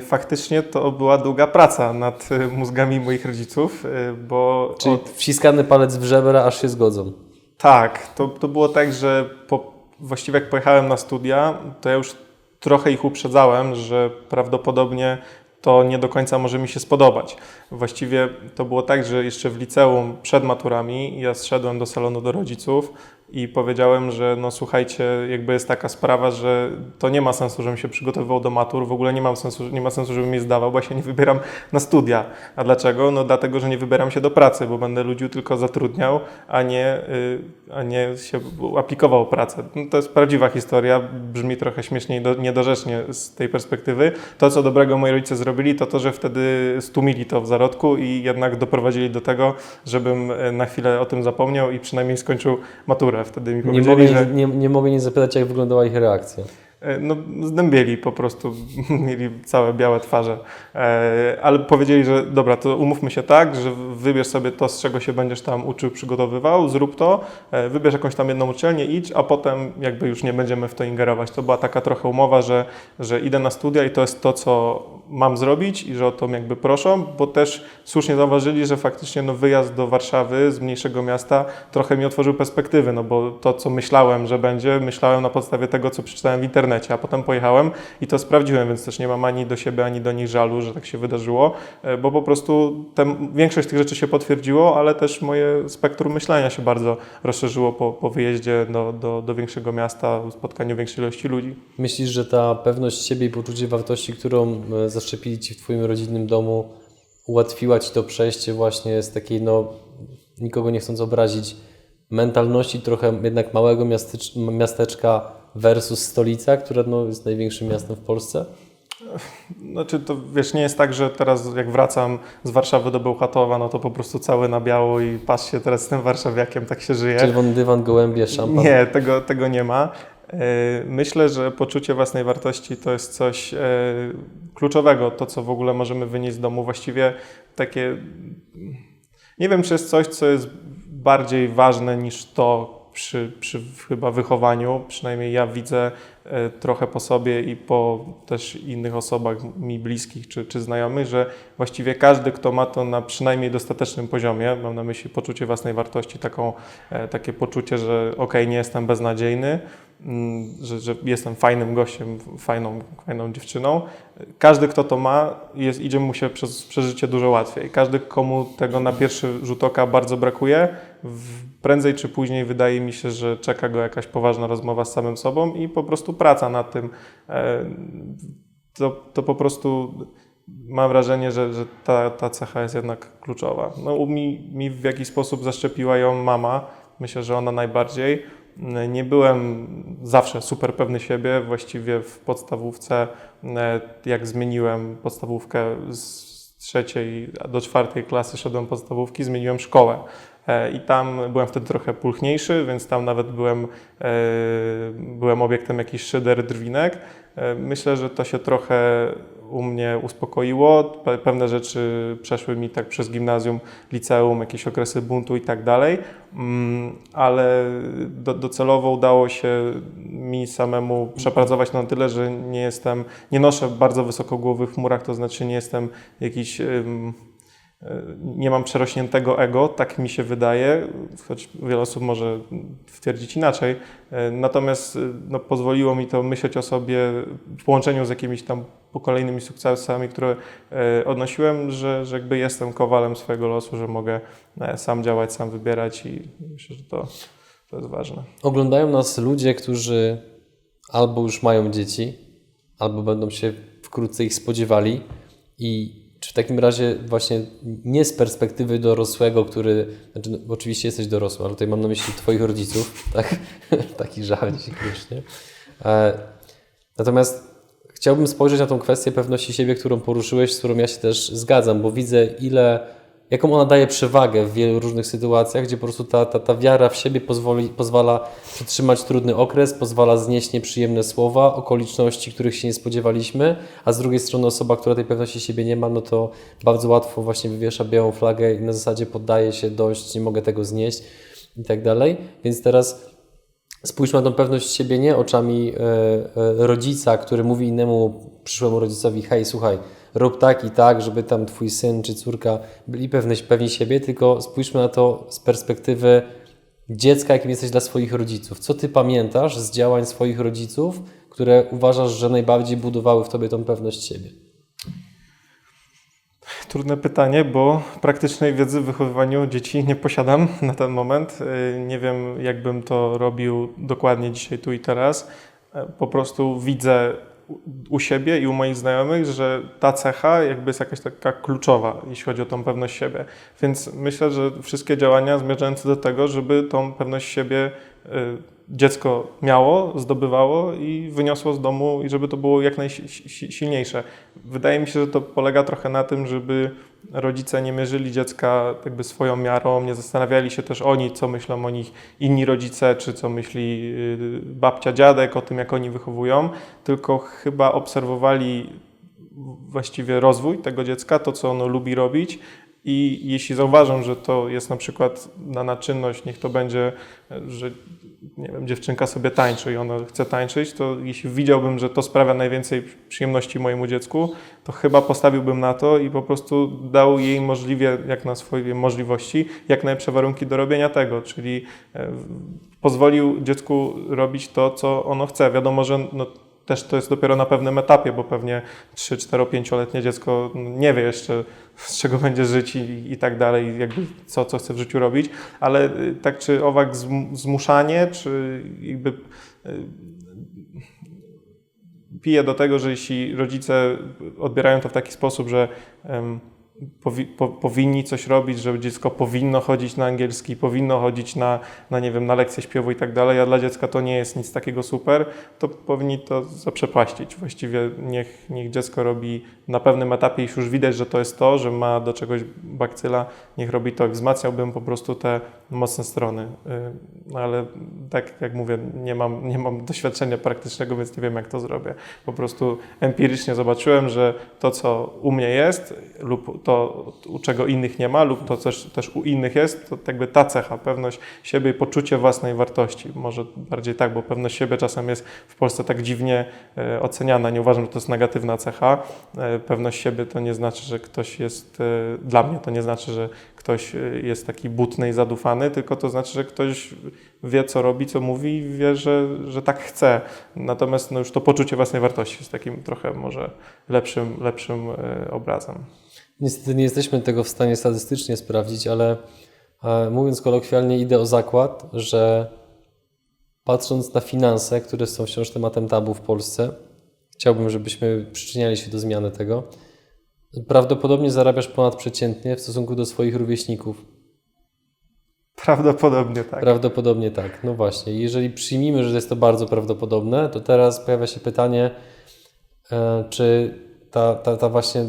Faktycznie to była długa praca nad mózgami moich rodziców, bo... Czyli wciskany palec w żebra, aż się zgodzą. Tak, to było tak, że właściwie jak pojechałem na studia, to ja już trochę ich uprzedzałem, że prawdopodobnie to nie do końca może mi się spodobać. Właściwie to było tak, że jeszcze w liceum przed maturami ja zszedłem do salonu do rodziców i powiedziałem, że no słuchajcie, jakby jest taka sprawa, że to nie ma sensu, żebym się przygotowywał do matur, w ogóle nie ma sensu, żebym je zdawał, bo ja się nie wybieram na studia. A dlaczego? No dlatego, że nie wybieram się do pracy, bo będę ludzi tylko zatrudniał, a nie się aplikował o pracę. No, to jest prawdziwa historia, brzmi trochę śmiesznie i niedorzecznie z tej perspektywy. To, co dobrego moi rodzice zrobili, to, że wtedy stłumili to w zarodku i jednak doprowadzili do tego, żebym na chwilę o tym zapomniał i przynajmniej skończył maturę. Wtedy mi powiedzieli, nie mogę nie zapytać, jak wyglądała ich reakcja. No, zdębieli po prostu, mieli całe białe twarze, ale powiedzieli, że dobra, to umówmy się tak, że wybierz sobie to, z czego się będziesz tam uczył, przygotowywał, zrób to, wybierz jakąś tam jedną uczelnię, idź, a potem jakby już nie będziemy w to ingerować. To była taka trochę umowa, że idę na studia i to jest to, co mam zrobić i że o to mnie jakby proszą, bo też słusznie zauważyli, że faktycznie no, wyjazd do Warszawy z mniejszego miasta trochę mi otworzył perspektywy, no bo to, co myślałem, że będzie, myślałem na podstawie tego, co przeczytałem w internecie, a potem pojechałem i to sprawdziłem, więc też nie mam ani do siebie, ani do nich żalu, że tak się wydarzyło, bo po prostu większość tych rzeczy się potwierdziło, ale też moje spektrum myślenia się bardzo rozszerzyło po wyjeździe do większego miasta, spotkaniu większej ilości ludzi. Myślisz, że ta pewność siebie i poczucie wartości, którą zaszczepili ci w twoim rodzinnym domu, ułatwiła ci to przejście właśnie z takiej, no nikogo nie chcąc obrazić, mentalności trochę jednak małego miasteczka versus stolica, która no, jest największym miastem w Polsce? Znaczy to wiesz, nie jest tak, że teraz jak wracam z Warszawy do Bełchatowa, no to po prostu cały na biało i patrz się teraz z tym warszawiakiem, tak się żyje. Czerwony dywan, gołębie, szampan? Nie, tego nie ma. Myślę, że poczucie własnej wartości to jest coś kluczowego, to co w ogóle możemy wynieść z domu. Właściwie takie, nie wiem czy jest coś, co jest bardziej ważne niż to przy chyba wychowaniu, przynajmniej ja widzę trochę po sobie i po też innych osobach mi bliskich czy znajomych, że właściwie każdy, kto ma to na przynajmniej dostatecznym poziomie, mam na myśli poczucie własnej wartości, takie poczucie, że okej, nie jestem beznadziejny, że jestem fajnym gościem, fajną dziewczyną. Każdy, kto to ma, idzie mu się przez życie dużo łatwiej. Każdy, komu tego na pierwszy rzut oka bardzo brakuje, prędzej czy później wydaje mi się, że czeka go jakaś poważna rozmowa z samym sobą i po prostu praca nad tym. To po prostu mam wrażenie, że ta cecha jest jednak kluczowa. No, mi w jakiś sposób zaszczepiła ją mama. Myślę, że ona najbardziej. Nie byłem zawsze super pewny siebie. Właściwie w podstawówce, jak zmieniłem podstawówkę z 3. do 4. klasy, szedłem podstawówki, zmieniłem szkołę. I tam byłem wtedy trochę pulchniejszy, więc tam nawet byłem obiektem jakichś szyder, drwinek. Myślę, że to się trochę u mnie uspokoiło. Pewne rzeczy przeszły mi tak przez gimnazjum, liceum, jakieś okresy buntu i tak dalej, ale docelowo udało się mi samemu przepracować na tyle, że nie noszę bardzo wysoko głowy w chmurach, to znaczy nie jestem jakiś nie mam przerośniętego ego, tak mi się wydaje, choć wiele osób może twierdzić inaczej. Natomiast pozwoliło mi to myśleć o sobie w połączeniu z jakimiś tam kolejnymi sukcesami, które odnosiłem, że jakby jestem kowalem swojego losu, że mogę sam działać, sam wybierać i myślę, że to jest ważne. Oglądają nas ludzie, którzy albo już mają dzieci, albo będą się wkrótce ich spodziewali i czy w takim razie właśnie nie z perspektywy dorosłego, znaczy oczywiście jesteś dorosły, ale tutaj mam na myśli twoich rodziców, tak? Taki żal dzisiaj śmiesznie. Natomiast chciałbym spojrzeć na tą kwestię pewności siebie, którą poruszyłeś, z którą ja się też zgadzam, bo widzę jaką ona daje przewagę w wielu różnych sytuacjach, gdzie po prostu ta wiara w siebie pozwala przetrzymać trudny okres, pozwala znieść nieprzyjemne słowa, okoliczności, których się nie spodziewaliśmy, a z drugiej strony osoba, która tej pewności siebie nie ma, no to bardzo łatwo właśnie wywiesza białą flagę i na zasadzie poddaje się dość, nie mogę tego znieść i tak dalej. Więc teraz spójrzmy na tą pewność siebie nie oczami rodzica, który mówi innemu przyszłemu rodzicowi: hej, słuchaj, rób tak i tak, żeby tam twój syn czy córka byli pewni siebie, tylko spójrzmy na to z perspektywy dziecka, jakim jesteś dla swoich rodziców. Co ty pamiętasz z działań swoich rodziców, które uważasz, że najbardziej budowały w tobie tą pewność siebie? Trudne pytanie, bo praktycznej wiedzy w wychowywaniu dzieci nie posiadam na ten moment. Nie wiem, jak bym to robił dokładnie dzisiaj, tu i teraz. Po prostu widzę u siebie i u moich znajomych, że ta cecha jakby jest jakaś taka kluczowa, jeśli chodzi o tą pewność siebie. Więc myślę, że wszystkie działania zmierzające do tego, żeby tą pewność siebie dziecko miało, zdobywało i wyniosło z domu i żeby to było jak najsilniejsze. Wydaje mi się, że to polega trochę na tym, żeby rodzice nie mierzyli dziecka jakby swoją miarą, nie zastanawiali się też oni, co myślą o nich inni rodzice, czy co myśli babcia, dziadek o tym, jak oni wychowują, tylko chyba obserwowali właściwie rozwój tego dziecka, to, co ono lubi robić. I jeśli zauważam, że to jest na przykład dana czynność, niech to będzie, że nie wiem, dziewczynka sobie tańczy i ona chce tańczyć, to jeśli widziałbym, że to sprawia najwięcej przyjemności mojemu dziecku, to chyba postawiłbym na to i po prostu dał jej możliwie, jak na swoje możliwości, jak najlepsze warunki do robienia tego, czyli pozwolił dziecku robić to, co ono chce. Wiadomo, że też to jest dopiero na pewnym etapie, bo pewnie 3, 4, 5-letnie dziecko nie wie jeszcze, z czego będzie żyć i tak dalej, jakby co chce w życiu robić, ale tak czy owak zmuszanie, czy jakby pije do tego, że jeśli rodzice odbierają to w taki sposób, że powinni coś robić, że dziecko powinno chodzić na angielski, powinno chodzić nie wiem, na lekcje śpiewu i tak dalej, a dla dziecka to nie jest nic takiego super, to powinni to zaprzepaścić. Właściwie niech dziecko robi na pewnym etapie, jeśli już widać, że to jest to, że ma do czegoś bakcyla, niech robi to. Wzmacniałbym po prostu te mocne strony. Ale tak jak mówię, nie mam doświadczenia praktycznego, więc nie wiem, jak to zrobię. Po prostu empirycznie zobaczyłem, że to, co u mnie jest lub to, u czego innych nie ma, lub to też u innych jest, to jakby ta cecha, pewność siebie i poczucie własnej wartości. Może bardziej tak, bo pewność siebie czasem jest w Polsce tak dziwnie oceniana. Nie uważam, że to jest negatywna cecha. Pewność siebie to nie znaczy, że ktoś jest, dla mnie to nie znaczy, że ktoś jest taki butny i zadufany, tylko to znaczy, że ktoś wie, co robi, co mówi i wie, że tak chce. Natomiast już to poczucie własnej wartości jest takim trochę może lepszym obrazem. Niestety nie jesteśmy tego w stanie statystycznie sprawdzić, ale mówiąc kolokwialnie, idę o zakład, że patrząc na finanse, które są wciąż tematem tabu w Polsce, chciałbym, żebyśmy przyczyniali się do zmiany tego. Prawdopodobnie zarabiasz ponadprzeciętnie w stosunku do swoich rówieśników. Prawdopodobnie tak. Prawdopodobnie tak. No właśnie. Jeżeli przyjmijmy, że jest to bardzo prawdopodobne, to teraz pojawia się pytanie, czy ta właśnie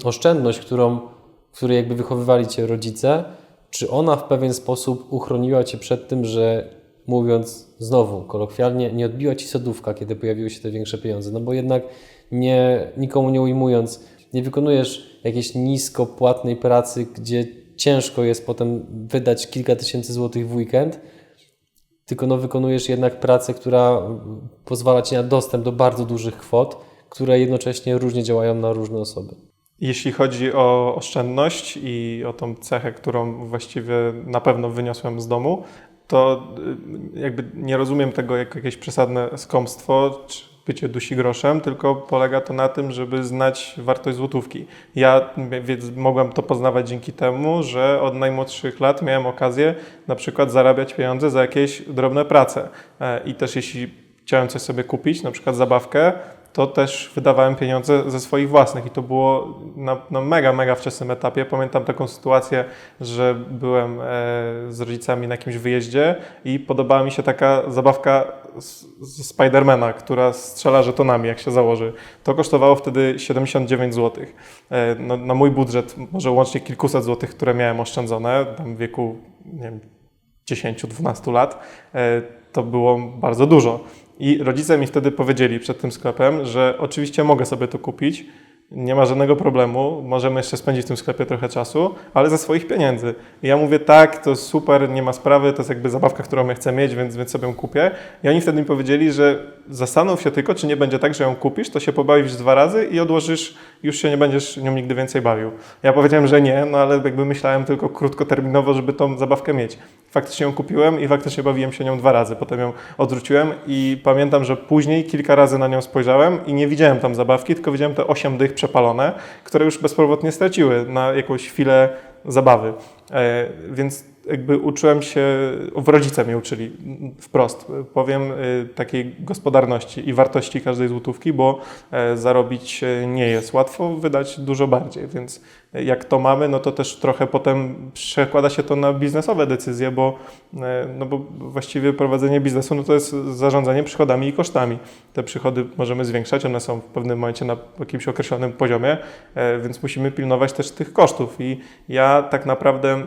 oszczędność, której jakby wychowywali Cię rodzice, czy ona w pewien sposób uchroniła Cię przed tym, że mówiąc znowu kolokwialnie, nie odbiła Ci sodówka, kiedy pojawiły się te większe pieniądze? No bo jednak nikomu nie ujmując, nie wykonujesz jakiejś nisko płatnej pracy, gdzie ciężko jest potem wydać kilka tysięcy złotych w weekend, tylko wykonujesz jednak pracę, która pozwala Ci na dostęp do bardzo dużych kwot, które jednocześnie różnie działają na różne osoby. Jeśli chodzi o oszczędność i o tą cechę, którą właściwie na pewno wyniosłem z domu, to jakby nie rozumiem tego jako jakieś przesadne skąpstwo czy bycie dusi groszem, tylko polega to na tym, żeby znać wartość złotówki. Ja mogłem to poznawać dzięki temu, że od najmłodszych lat miałem okazję na przykład zarabiać pieniądze za jakieś drobne prace. I też jeśli chciałem coś sobie kupić, na przykład zabawkę, to też wydawałem pieniądze ze swoich własnych i to było na mega wczesnym etapie. Pamiętam taką sytuację, że byłem z rodzicami na jakimś wyjeździe i podobała mi się taka zabawka z Spidermana, która strzela żetonami, jak się założy. To kosztowało wtedy 79 zł. Na mój budżet, może łącznie kilkuset złotych, które miałem oszczędzone, tam w wieku, nie wiem, 10-12 lat, to było bardzo dużo. I rodzice mi wtedy powiedzieli przed tym sklepem, że oczywiście mogę sobie to kupić, nie ma żadnego problemu, możemy jeszcze spędzić w tym sklepie trochę czasu, ale ze swoich pieniędzy. I ja mówię, tak, to super, nie ma sprawy, to jest jakby zabawka, którą ja chcę mieć, więc sobie ją kupię. I oni wtedy mi powiedzieli, że zastanów się tylko, czy nie będzie tak, że ją kupisz, to się pobawisz 2 razy i odłożysz, już się nie będziesz nią nigdy więcej bawił. Ja powiedziałem, że nie, no ale jakby myślałem tylko krótkoterminowo, żeby tą zabawkę mieć. Faktycznie ją kupiłem i faktycznie bawiłem się nią 2 razy. Potem ją odwróciłem i pamiętam, że później kilka razy na nią spojrzałem i nie widziałem tam zabawki, tylko widziałem te 8 dych przepalone, które już bezpowrotnie straciły na jakąś chwilę zabawy. Więc jakby uczyłem się, rodzice mnie uczyli wprost, powiem, takiej gospodarności i wartości każdej złotówki, bo zarobić nie jest łatwo, wydać dużo bardziej, więc jak to mamy, no to też trochę potem przekłada się to na biznesowe decyzje, bo właściwie prowadzenie biznesu no to jest zarządzanie przychodami i kosztami. Te przychody możemy zwiększać, one są w pewnym momencie na jakimś określonym poziomie, więc musimy pilnować też tych kosztów i ja tak naprawdę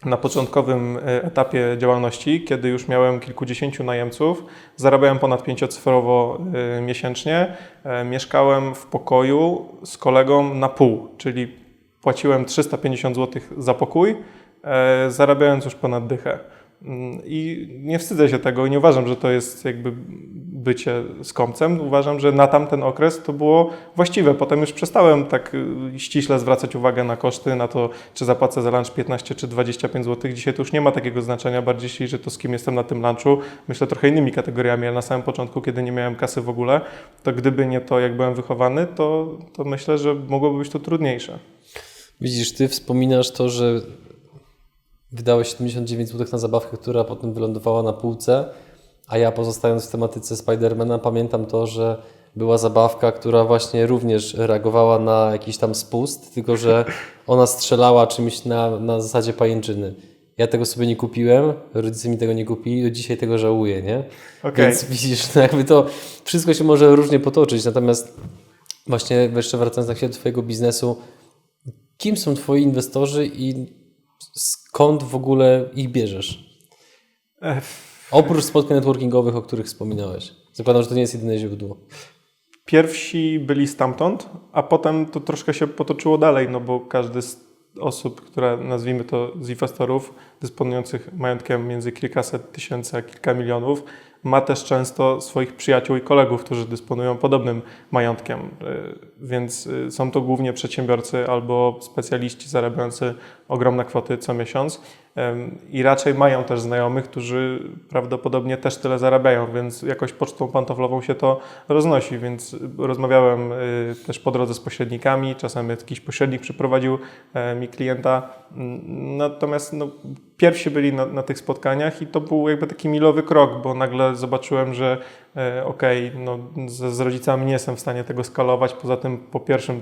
na początkowym etapie działalności, kiedy już miałem kilkudziesięciu najemców, zarabiałem ponad 5-cyfrowo miesięcznie, mieszkałem w pokoju z kolegą na pół, czyli płaciłem 350 zł za pokój, zarabiając już ponad dychę. I nie wstydzę się tego i nie uważam, że to jest jakby bycie skąpcem. Uważam, że na tamten okres to było właściwe. Potem już przestałem tak ściśle zwracać uwagę na koszty, na to, czy zapłacę za lunch 15 czy 25 zł. Dzisiaj to już nie ma takiego znaczenia, bardziej że to z kim jestem na tym lunchu. Myślę trochę innymi kategoriami, ale na samym początku, kiedy nie miałem kasy w ogóle, to gdyby nie to, jak byłem wychowany, to myślę, że mogłoby być to trudniejsze. Widzisz, ty wspominasz to, że wydałeś 79 zł na zabawkę, która potem wylądowała na półce, a ja pozostając w tematyce Spidermana pamiętam to, że była zabawka, która właśnie również reagowała na jakiś tam spust, tylko że ona strzelała czymś na zasadzie pajęczyny. Ja tego sobie nie kupiłem, rodzice mi tego nie kupili, do dzisiaj tego żałuję, nie? Okay. Więc widzisz, no jakby to wszystko się może różnie potoczyć, natomiast właśnie jeszcze wracając na chwilę do twojego biznesu, kim są twoi inwestorzy i skąd w ogóle ich bierzesz? Oprócz spotkań networkingowych, o których wspominałeś. Zakładam, że to nie jest jedyne źródło. Pierwsi byli stamtąd, a potem to troszkę się potoczyło dalej, no bo każdy z osób, które nazwijmy to z inwestorów dysponujących majątkiem między kilkaset tysięcy a kilka milionów, ma też często swoich przyjaciół i kolegów, którzy dysponują podobnym majątkiem, więc są to głównie przedsiębiorcy albo specjaliści zarabiający ogromne kwoty co miesiąc i raczej mają też znajomych, którzy prawdopodobnie też tyle zarabiają, więc jakoś pocztą pantoflową się to roznosi, więc rozmawiałem też po drodze z pośrednikami, czasem jakiś pośrednik przyprowadził mi klienta, natomiast pierwsi byli na tych spotkaniach i to był jakby taki milowy krok, bo nagle zobaczyłem, że z rodzicami nie jestem w stanie tego skalować. Poza tym po pierwszym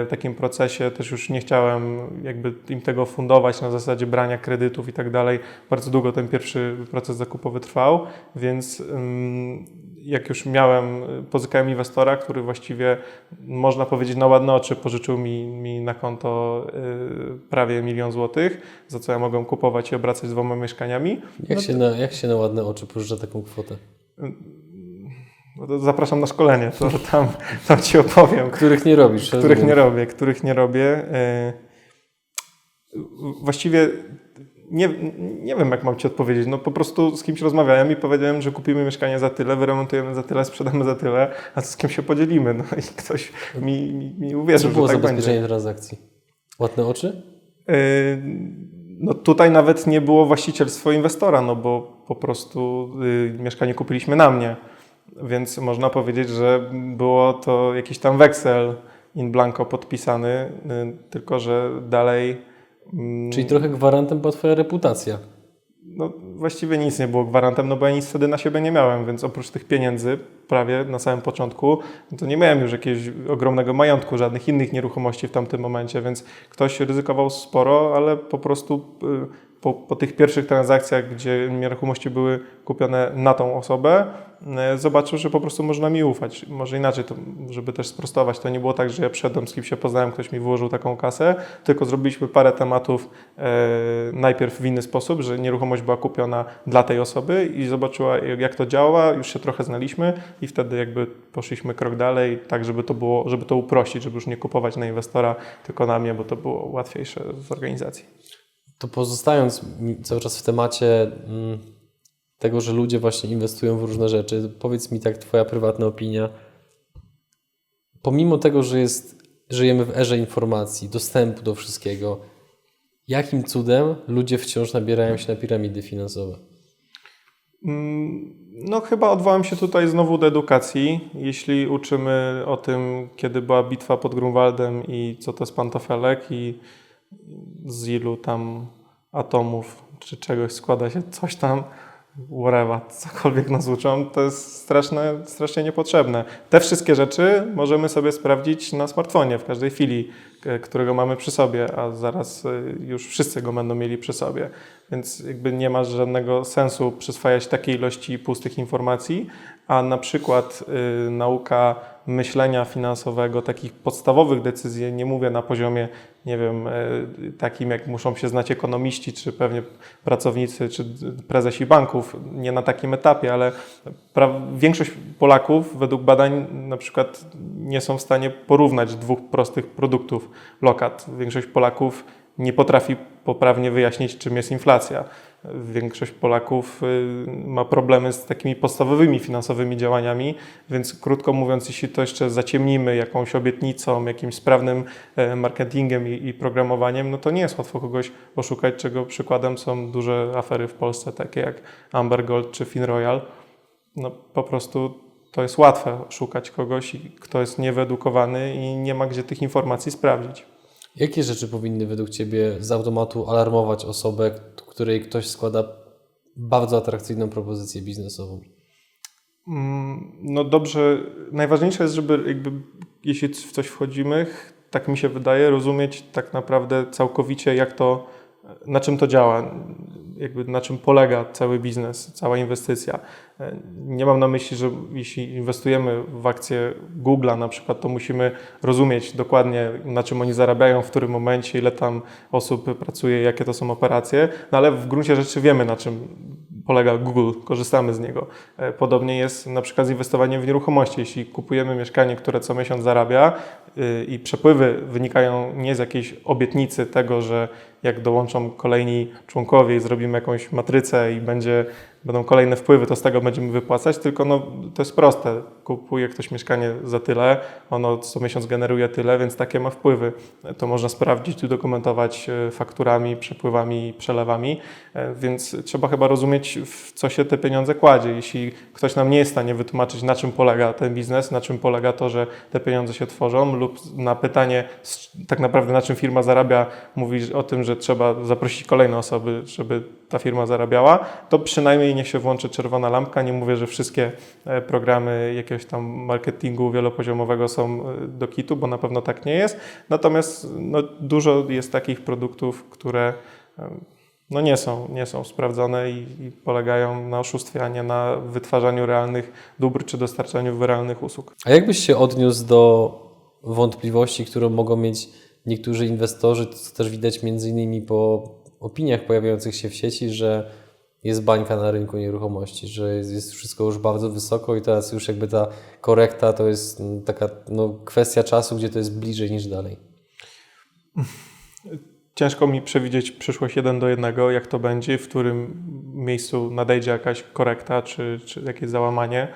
takim procesie też już nie chciałem jakby im tego fundować na zasadzie brania kredytów i tak dalej. Bardzo długo ten pierwszy proces zakupowy trwał, więc jak już pozyskałem inwestora, który właściwie można powiedzieć na ładne oczy pożyczył mi na konto prawie 1 000 000 złotych, za co ja mogłem kupować i obracać 2 mieszkaniami. Jak się na ładne oczy pożycza taką kwotę? No to zapraszam na szkolenie, to tam Ci opowiem. Których nie robisz. Których nie robię. Właściwie nie wiem, jak mam Ci odpowiedzieć. No po prostu z kimś rozmawiałem i powiedziałem, że kupimy mieszkanie za tyle, wyremontujemy za tyle, sprzedamy za tyle, a z kim się podzielimy. No i ktoś mi uwierzył, Co było że tak będzie. zabezpieczenie transakcji? Ładne oczy? No tutaj nawet nie było właścicielstwo inwestora, no bo po prostu mieszkanie kupiliśmy na mnie. Więc można powiedzieć, że było to jakiś tam weksel in blanco podpisany, tylko że dalej... Czyli trochę gwarantem była Twoja reputacja. No, właściwie nic nie było gwarantem, no bo ja nic wtedy na siebie nie miałem, więc oprócz tych pieniędzy prawie na samym początku, no to nie miałem już jakiegoś ogromnego majątku, żadnych innych nieruchomości w tamtym momencie, więc ktoś ryzykował sporo, ale po prostu po tych pierwszych transakcjach, gdzie nieruchomości były kupione na tą osobę, zobaczył, że po prostu można mi ufać. Może inaczej, to, żeby też sprostować, to nie było tak, że ja przyszedłem, z kim się poznałem, ktoś mi wyłożył taką kasę, tylko zrobiliśmy parę tematów najpierw w inny sposób, że nieruchomość była kupiona dla tej osoby i zobaczyła, jak to działa, już się trochę znaliśmy i wtedy jakby poszliśmy krok dalej, tak żeby to uprościć, żeby już nie kupować na inwestora, tylko na mnie, bo to było łatwiejsze w organizacji. To pozostając cały czas w temacie tego, że ludzie właśnie inwestują w różne rzeczy, powiedz mi tak Twoja prywatna opinia. Pomimo tego, że żyjemy w erze informacji, dostępu do wszystkiego, jakim cudem ludzie wciąż nabierają się na piramidy finansowe? No chyba odwołam się tutaj znowu do edukacji. Jeśli uczymy o tym, kiedy była bitwa pod Grunwaldem i co to jest pantofelek i z ilu tam atomów czy czegoś składa się coś tam, whatever, cokolwiek nas uczą, to jest strasznie niepotrzebne. Te wszystkie rzeczy możemy sobie sprawdzić na smartfonie w każdej chwili, którego mamy przy sobie, a zaraz już wszyscy go będą mieli przy sobie. Więc jakby nie ma żadnego sensu przyswajać takiej ilości pustych informacji, a na przykład nauka myślenia finansowego, takich podstawowych decyzji, nie mówię na poziomie, nie wiem, takim jak muszą się znać ekonomiści, czy pewnie pracownicy, czy prezesi banków, nie na takim etapie, ale większość Polaków według badań na przykład nie są w stanie porównać dwóch prostych produktów lokat. Większość Polaków nie potrafi poprawnie wyjaśnić, czym jest inflacja. Większość Polaków ma problemy z takimi podstawowymi finansowymi działaniami, więc krótko mówiąc, jeśli to jeszcze zaciemnimy jakąś obietnicą, jakimś sprawnym marketingiem i programowaniem, no to nie jest łatwo kogoś oszukać, czego przykładem są duże afery w Polsce, takie jak Amber Gold czy FinRoyal. No po prostu to jest łatwe oszukać kogoś, kto jest niewyedukowany i nie ma gdzie tych informacji sprawdzić. Jakie rzeczy powinny według Ciebie z automatu alarmować osobę, której ktoś składa bardzo atrakcyjną propozycję biznesową? No dobrze, najważniejsze jest, żeby jakby, jeśli w coś wchodzimy, tak mi się wydaje, rozumieć tak naprawdę całkowicie na czym to działa, jakby na czym polega cały biznes, cała inwestycja. Nie mam na myśli, że jeśli inwestujemy w akcje Google'a na przykład, to musimy rozumieć dokładnie, na czym oni zarabiają, w którym momencie, ile tam osób pracuje, jakie to są operacje, no ale w gruncie rzeczy wiemy, na czym polega Google, korzystamy z niego. Podobnie jest na przykład z inwestowaniem w nieruchomości. Jeśli kupujemy mieszkanie, które co miesiąc zarabia i przepływy wynikają nie z jakiejś obietnicy tego, że jak dołączą kolejni członkowie i zrobimy jakąś matrycę i będą kolejne wpływy, to z tego będziemy wypłacać, tylko no, to jest proste. Kupuje ktoś mieszkanie za tyle, ono co miesiąc generuje tyle, więc takie ma wpływy. To można sprawdzić, udokumentować fakturami, przepływami, przelewami, więc trzeba chyba rozumieć, w co się te pieniądze kładzie. Jeśli ktoś nam nie jest w stanie wytłumaczyć, na czym polega ten biznes, na czym polega to, że te pieniądze się tworzą, lub na pytanie tak naprawdę na czym firma zarabia, mówi o tym, że trzeba zaprosić kolejne osoby, żeby ta firma zarabiała, to przynajmniej niech się włączy czerwona lampka. Nie mówię, że wszystkie programy jakiegoś tam marketingu wielopoziomowego są do kitu, bo na pewno tak nie jest. Natomiast no, dużo jest takich produktów, które no, nie są sprawdzone i polegają na oszustwie, a nie na wytwarzaniu realnych dóbr czy dostarczaniu realnych usług. A jak byś się odniósł do wątpliwości, które mogą mieć niektórzy inwestorzy, co też widać między innymi po opiniach pojawiających się w sieci, że jest bańka na rynku nieruchomości, że jest wszystko już bardzo wysoko i teraz już jakby ta korekta to jest taka kwestia czasu, gdzie to jest bliżej niż dalej. ciężko mi przewidzieć przyszłość 1:1, jak to będzie, w którym miejscu nadejdzie jakaś korekta czy jakieś załamanie.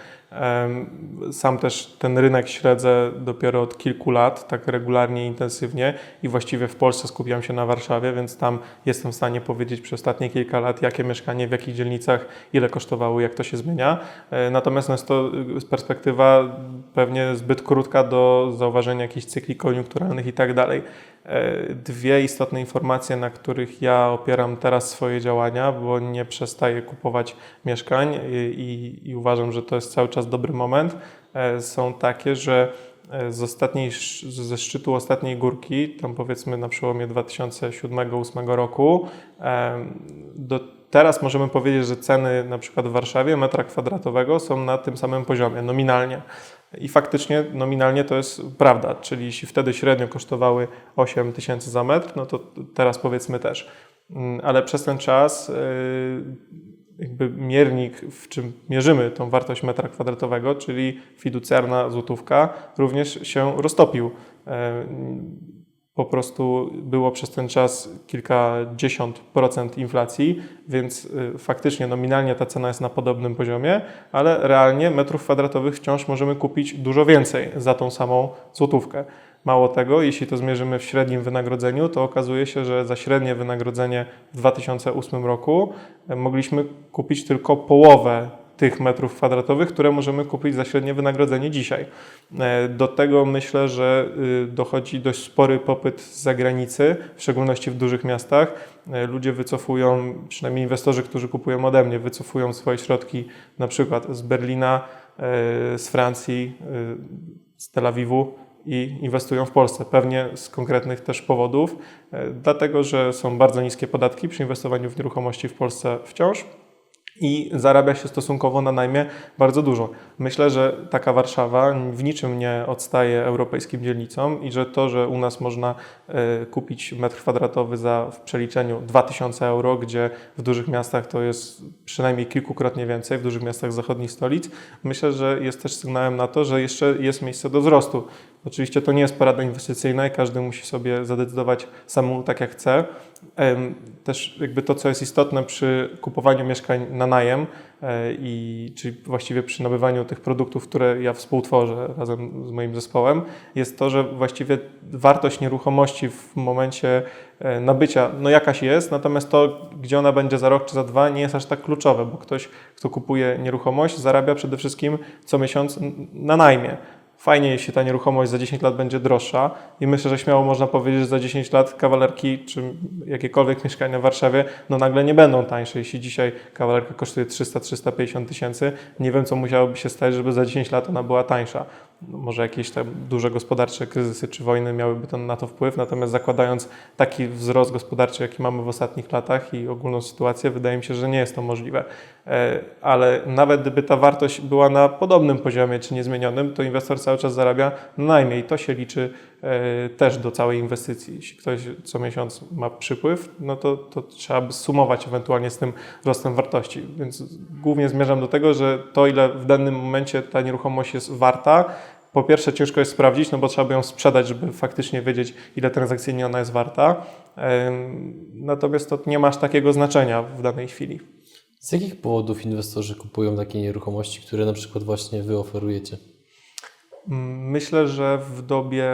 Sam też ten rynek śledzę dopiero od kilku lat, tak regularnie, intensywnie i właściwie w Polsce skupiam się na Warszawie, więc tam jestem w stanie powiedzieć przez ostatnie kilka lat, jakie mieszkanie, w jakich dzielnicach, ile kosztowało, jak to się zmienia. Natomiast jest to perspektywa pewnie zbyt krótka do zauważenia jakichś cykli koniunkturalnych i tak dalej. Dwie istotne informacje, na których ja opieram teraz swoje działania, bo nie przestaję kupować mieszkań i uważam, że to jest cały czas dobry moment, są takie, że ze szczytu ostatniej górki, tam powiedzmy na przełomie 2007-2008 roku, teraz możemy powiedzieć, że ceny na przykład w Warszawie metra kwadratowego są na tym samym poziomie, nominalnie. I faktycznie nominalnie to jest prawda, czyli jeśli wtedy średnio kosztowały 8 tysięcy za metr, no to teraz powiedzmy też. Ale przez ten czas jakby miernik, w czym mierzymy tą wartość metra kwadratowego, czyli fiducjarna złotówka, również się roztopił. Po prostu było przez ten czas kilkadziesiąt procent inflacji, więc faktycznie nominalnie ta cena jest na podobnym poziomie, ale realnie metrów kwadratowych wciąż możemy kupić dużo więcej za tą samą złotówkę. Mało tego, jeśli to zmierzymy w średnim wynagrodzeniu, to okazuje się, że za średnie wynagrodzenie w 2008 roku mogliśmy kupić tylko połowę tych metrów kwadratowych, które możemy kupić za średnie wynagrodzenie dzisiaj. Do tego myślę, że dochodzi dość spory popyt z zagranicy, w szczególności w dużych miastach. Ludzie wycofują, przynajmniej inwestorzy, którzy kupują ode mnie, wycofują swoje środki na przykład z Berlina, z Francji, z Tel Awiwu i inwestują w Polsce. Pewnie z konkretnych też powodów, dlatego że są bardzo niskie podatki przy inwestowaniu w nieruchomości w Polsce wciąż. I zarabia się stosunkowo na najmie bardzo dużo. Myślę, że taka Warszawa w niczym nie odstaje europejskim dzielnicom i że to, że u nas można kupić metr kwadratowy w przeliczeniu 2000 euro, gdzie w dużych miastach to jest przynajmniej kilkukrotnie więcej, w dużych miastach zachodnich stolic, myślę, że jest też sygnałem na to, że jeszcze jest miejsce do wzrostu. Oczywiście to nie jest porada inwestycyjna i każdy musi sobie zadecydować samemu tak jak chce. Też jakby to, co jest istotne przy kupowaniu mieszkań na najem, czyli właściwie przy nabywaniu tych produktów, które ja współtworzę razem z moim zespołem, jest to, że właściwie wartość nieruchomości w momencie nabycia, no jakaś jest, natomiast to, gdzie ona będzie za rok czy za dwa, nie jest aż tak kluczowe, bo ktoś, kto kupuje nieruchomość, zarabia przede wszystkim co miesiąc na najmie. Fajnie, jeśli ta nieruchomość za 10 lat będzie droższa i myślę, że śmiało można powiedzieć, że za 10 lat kawalerki czy jakiekolwiek mieszkania w Warszawie no nagle nie będą tańsze. Jeśli dzisiaj kawalerka kosztuje 300-350 tysięcy, nie wiem, co musiałoby się stać, żeby za 10 lat ona była tańsza. Może jakieś tam duże gospodarcze kryzysy czy wojny miałyby na to wpływ, natomiast zakładając taki wzrost gospodarczy, jaki mamy w ostatnich latach i ogólną sytuację, wydaje mi się, że nie jest to możliwe. Ale nawet gdyby ta wartość była na podobnym poziomie czy niezmienionym, to inwestor cały czas zarabia na najmie i to się liczy też do całej inwestycji. Jeśli ktoś co miesiąc ma przypływ, no to trzeba by sumować ewentualnie z tym wzrostem wartości. Więc głównie zmierzam do tego, że to, ile w danym momencie ta nieruchomość jest warta, po pierwsze ciężko jest sprawdzić, no bo trzeba by ją sprzedać, żeby faktycznie wiedzieć, ile transakcyjnie ona jest warta. Natomiast to nie ma aż takiego znaczenia w danej chwili. Z jakich powodów inwestorzy kupują takie nieruchomości, które na przykład właśnie Wy oferujecie? Myślę, że w dobie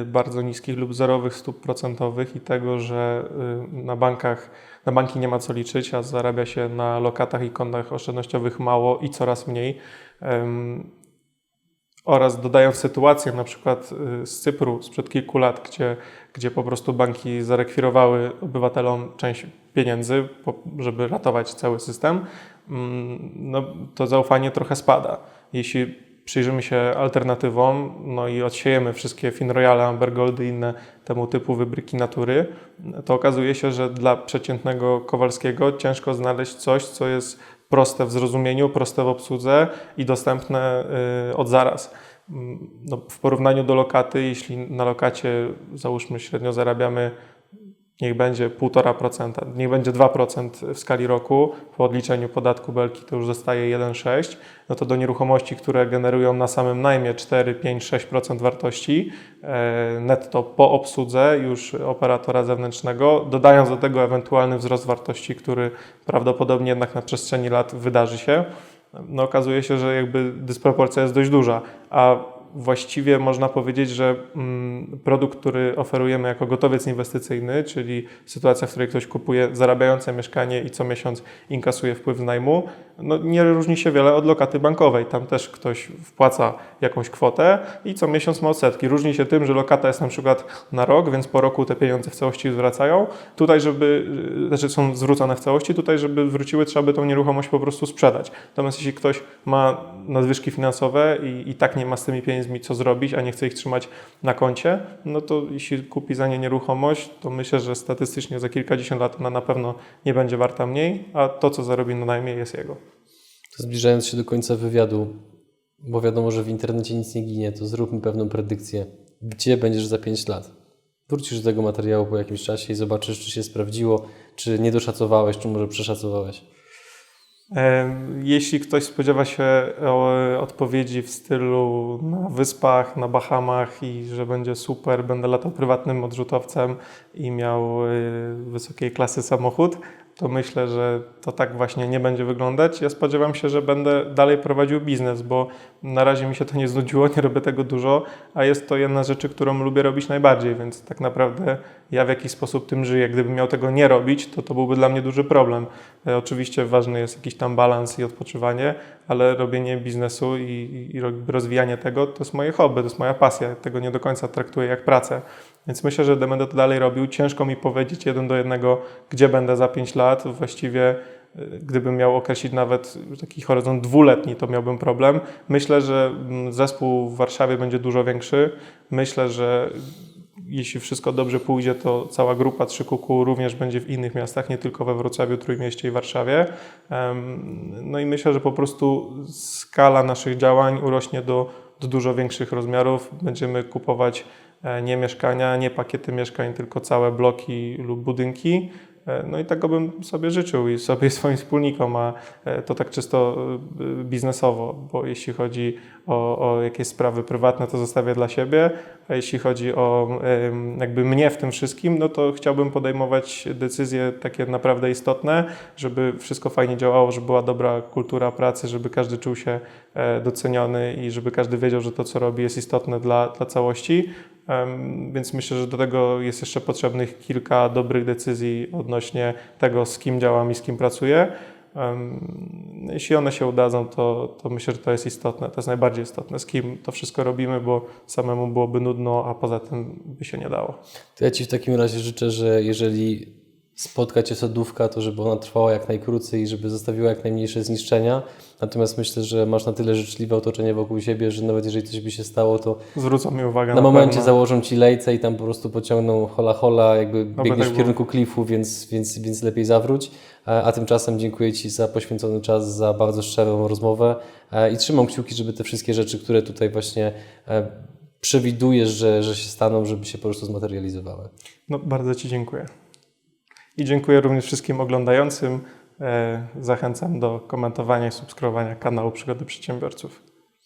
bardzo niskich lub zerowych stóp procentowych i tego, że na banki nie ma co liczyć, a zarabia się na lokatach i kontach oszczędnościowych mało i coraz mniej. Oraz dodając sytuację na przykład z Cypru sprzed kilku lat, gdzie po prostu banki zarekwirowały obywatelom część pieniędzy, żeby ratować cały system, no to zaufanie trochę spada. Jeśli przyjrzymy się alternatywom, no i odsiejemy wszystkie Finroyale, Amber Goldy i inne temu typu wybryki natury, to okazuje się, że dla przeciętnego Kowalskiego ciężko znaleźć coś, co jest proste w zrozumieniu, proste w obsłudze i dostępne od zaraz. No, w porównaniu do lokaty, jeśli na lokacie załóżmy średnio zarabiamy niech będzie 1,5%, niech będzie 2% w skali roku, po odliczeniu podatku belki to już zostaje 1,6%, no to do nieruchomości, które generują na samym najmie 4, 5, 6% wartości netto po obsłudze już operatora zewnętrznego, dodając do tego ewentualny wzrost wartości, który prawdopodobnie jednak na przestrzeni lat wydarzy się, no okazuje się, że jakby dysproporcja jest dość duża, a właściwie można powiedzieć, że produkt, który oferujemy jako gotowiec inwestycyjny, czyli sytuacja, w której ktoś kupuje zarabiające mieszkanie i co miesiąc inkasuje wpływ z najmu, no nie różni się wiele od lokaty bankowej. Tam też ktoś wpłaca jakąś kwotę i co miesiąc ma odsetki. Różni się tym, że lokata jest na przykład na rok, więc po roku te pieniądze w całości zwracają. Tutaj, znaczy są zwrócone w całości, tutaj, żeby wróciły, trzeba by tą nieruchomość po prostu sprzedać. Natomiast jeśli ktoś ma nadwyżki finansowe i tak nie ma z tymi pieniędzmi co zrobić, a nie chce ich trzymać na koncie, no to jeśli kupi za nie nieruchomość, to myślę, że statystycznie za kilkadziesiąt lat ona na pewno nie będzie warta mniej, a to, co zarobi na najmie, jest jego. To zbliżając się do końca wywiadu, bo wiadomo, że w internecie nic nie ginie, to zróbmy pewną predykcję. Gdzie będziesz za 5 lat? Wrócisz do tego materiału po jakimś czasie i zobaczysz, czy się sprawdziło, czy nie doszacowałeś, czy może przeszacowałeś. Jeśli ktoś spodziewa się odpowiedzi w stylu na Wyspach, na Bahamach i że będzie super, będę latał prywatnym odrzutowcem i miał wysokiej klasy samochód, to myślę, że to tak właśnie nie będzie wyglądać. Ja spodziewam się, że będę dalej prowadził biznes, bo na razie mi się to nie znudziło, nie robię tego dużo, a jest to jedna z rzeczy, którą lubię robić najbardziej, więc tak naprawdę ja w jakiś sposób tym żyję. Gdybym miał tego nie robić, to byłby dla mnie duży problem. Oczywiście ważny jest jakiś tam balans i odpoczywanie, ale robienie biznesu i rozwijanie tego to jest moje hobby, to jest moja pasja. Tego nie do końca traktuję jak pracę. Więc myślę, że będę to dalej robił. Ciężko mi powiedzieć 1 do 1, gdzie będę za 5 lat. Właściwie gdybym miał określić nawet taki horyzont 2-letni, to miałbym problem. Myślę, że zespół w Warszawie będzie dużo większy. Myślę, że jeśli wszystko dobrze pójdzie, to cała grupa 3KUKU również będzie w innych miastach, nie tylko we Wrocławiu, Trójmieście i Warszawie. No i myślę, że po prostu skala naszych działań urośnie do dużo większych rozmiarów. Będziemy kupować nie mieszkania, nie pakiety mieszkań, tylko całe bloki lub budynki. No i tego bym sobie życzył i sobie i swoim wspólnikom, a to tak czysto biznesowo, bo jeśli chodzi o jakieś sprawy prywatne, to zostawię dla siebie, a jeśli chodzi o jakby mnie w tym wszystkim, no to chciałbym podejmować decyzje takie naprawdę istotne, żeby wszystko fajnie działało, żeby była dobra kultura pracy, żeby każdy czuł się doceniony i żeby każdy wiedział, że to, co robi, jest istotne dla całości. Więc myślę, że do tego jest jeszcze potrzebnych kilka dobrych decyzji odnośnie tego, z kim działam i z kim pracuję. Jeśli one się udadzą, to myślę, że to jest istotne, to jest najbardziej istotne, z kim to wszystko robimy, bo samemu byłoby nudno, a poza tym by się nie dało. To ja Ci w takim razie życzę, że jeżeli spotka Cię sodówka, to żeby ona trwała jak najkrócej i żeby zostawiła jak najmniejsze zniszczenia. Natomiast myślę, że masz na tyle życzliwe otoczenie wokół siebie, że nawet jeżeli coś by się stało, to zwrócą mi uwagę na momencie pewno. Założą Ci lejce i tam po prostu pociągną hola, jakby biegniesz tak w kierunku klifu, więc lepiej zawróć. A tymczasem dziękuję Ci za poświęcony czas, za bardzo szczerą rozmowę i trzymam kciuki, żeby te wszystkie rzeczy, które tutaj właśnie przewidujesz, że się staną, żeby się po prostu zmaterializowały. No, bardzo Ci dziękuję. I dziękuję również wszystkim oglądającym. Zachęcam do komentowania i subskrybowania kanału Przygody Przedsiębiorców.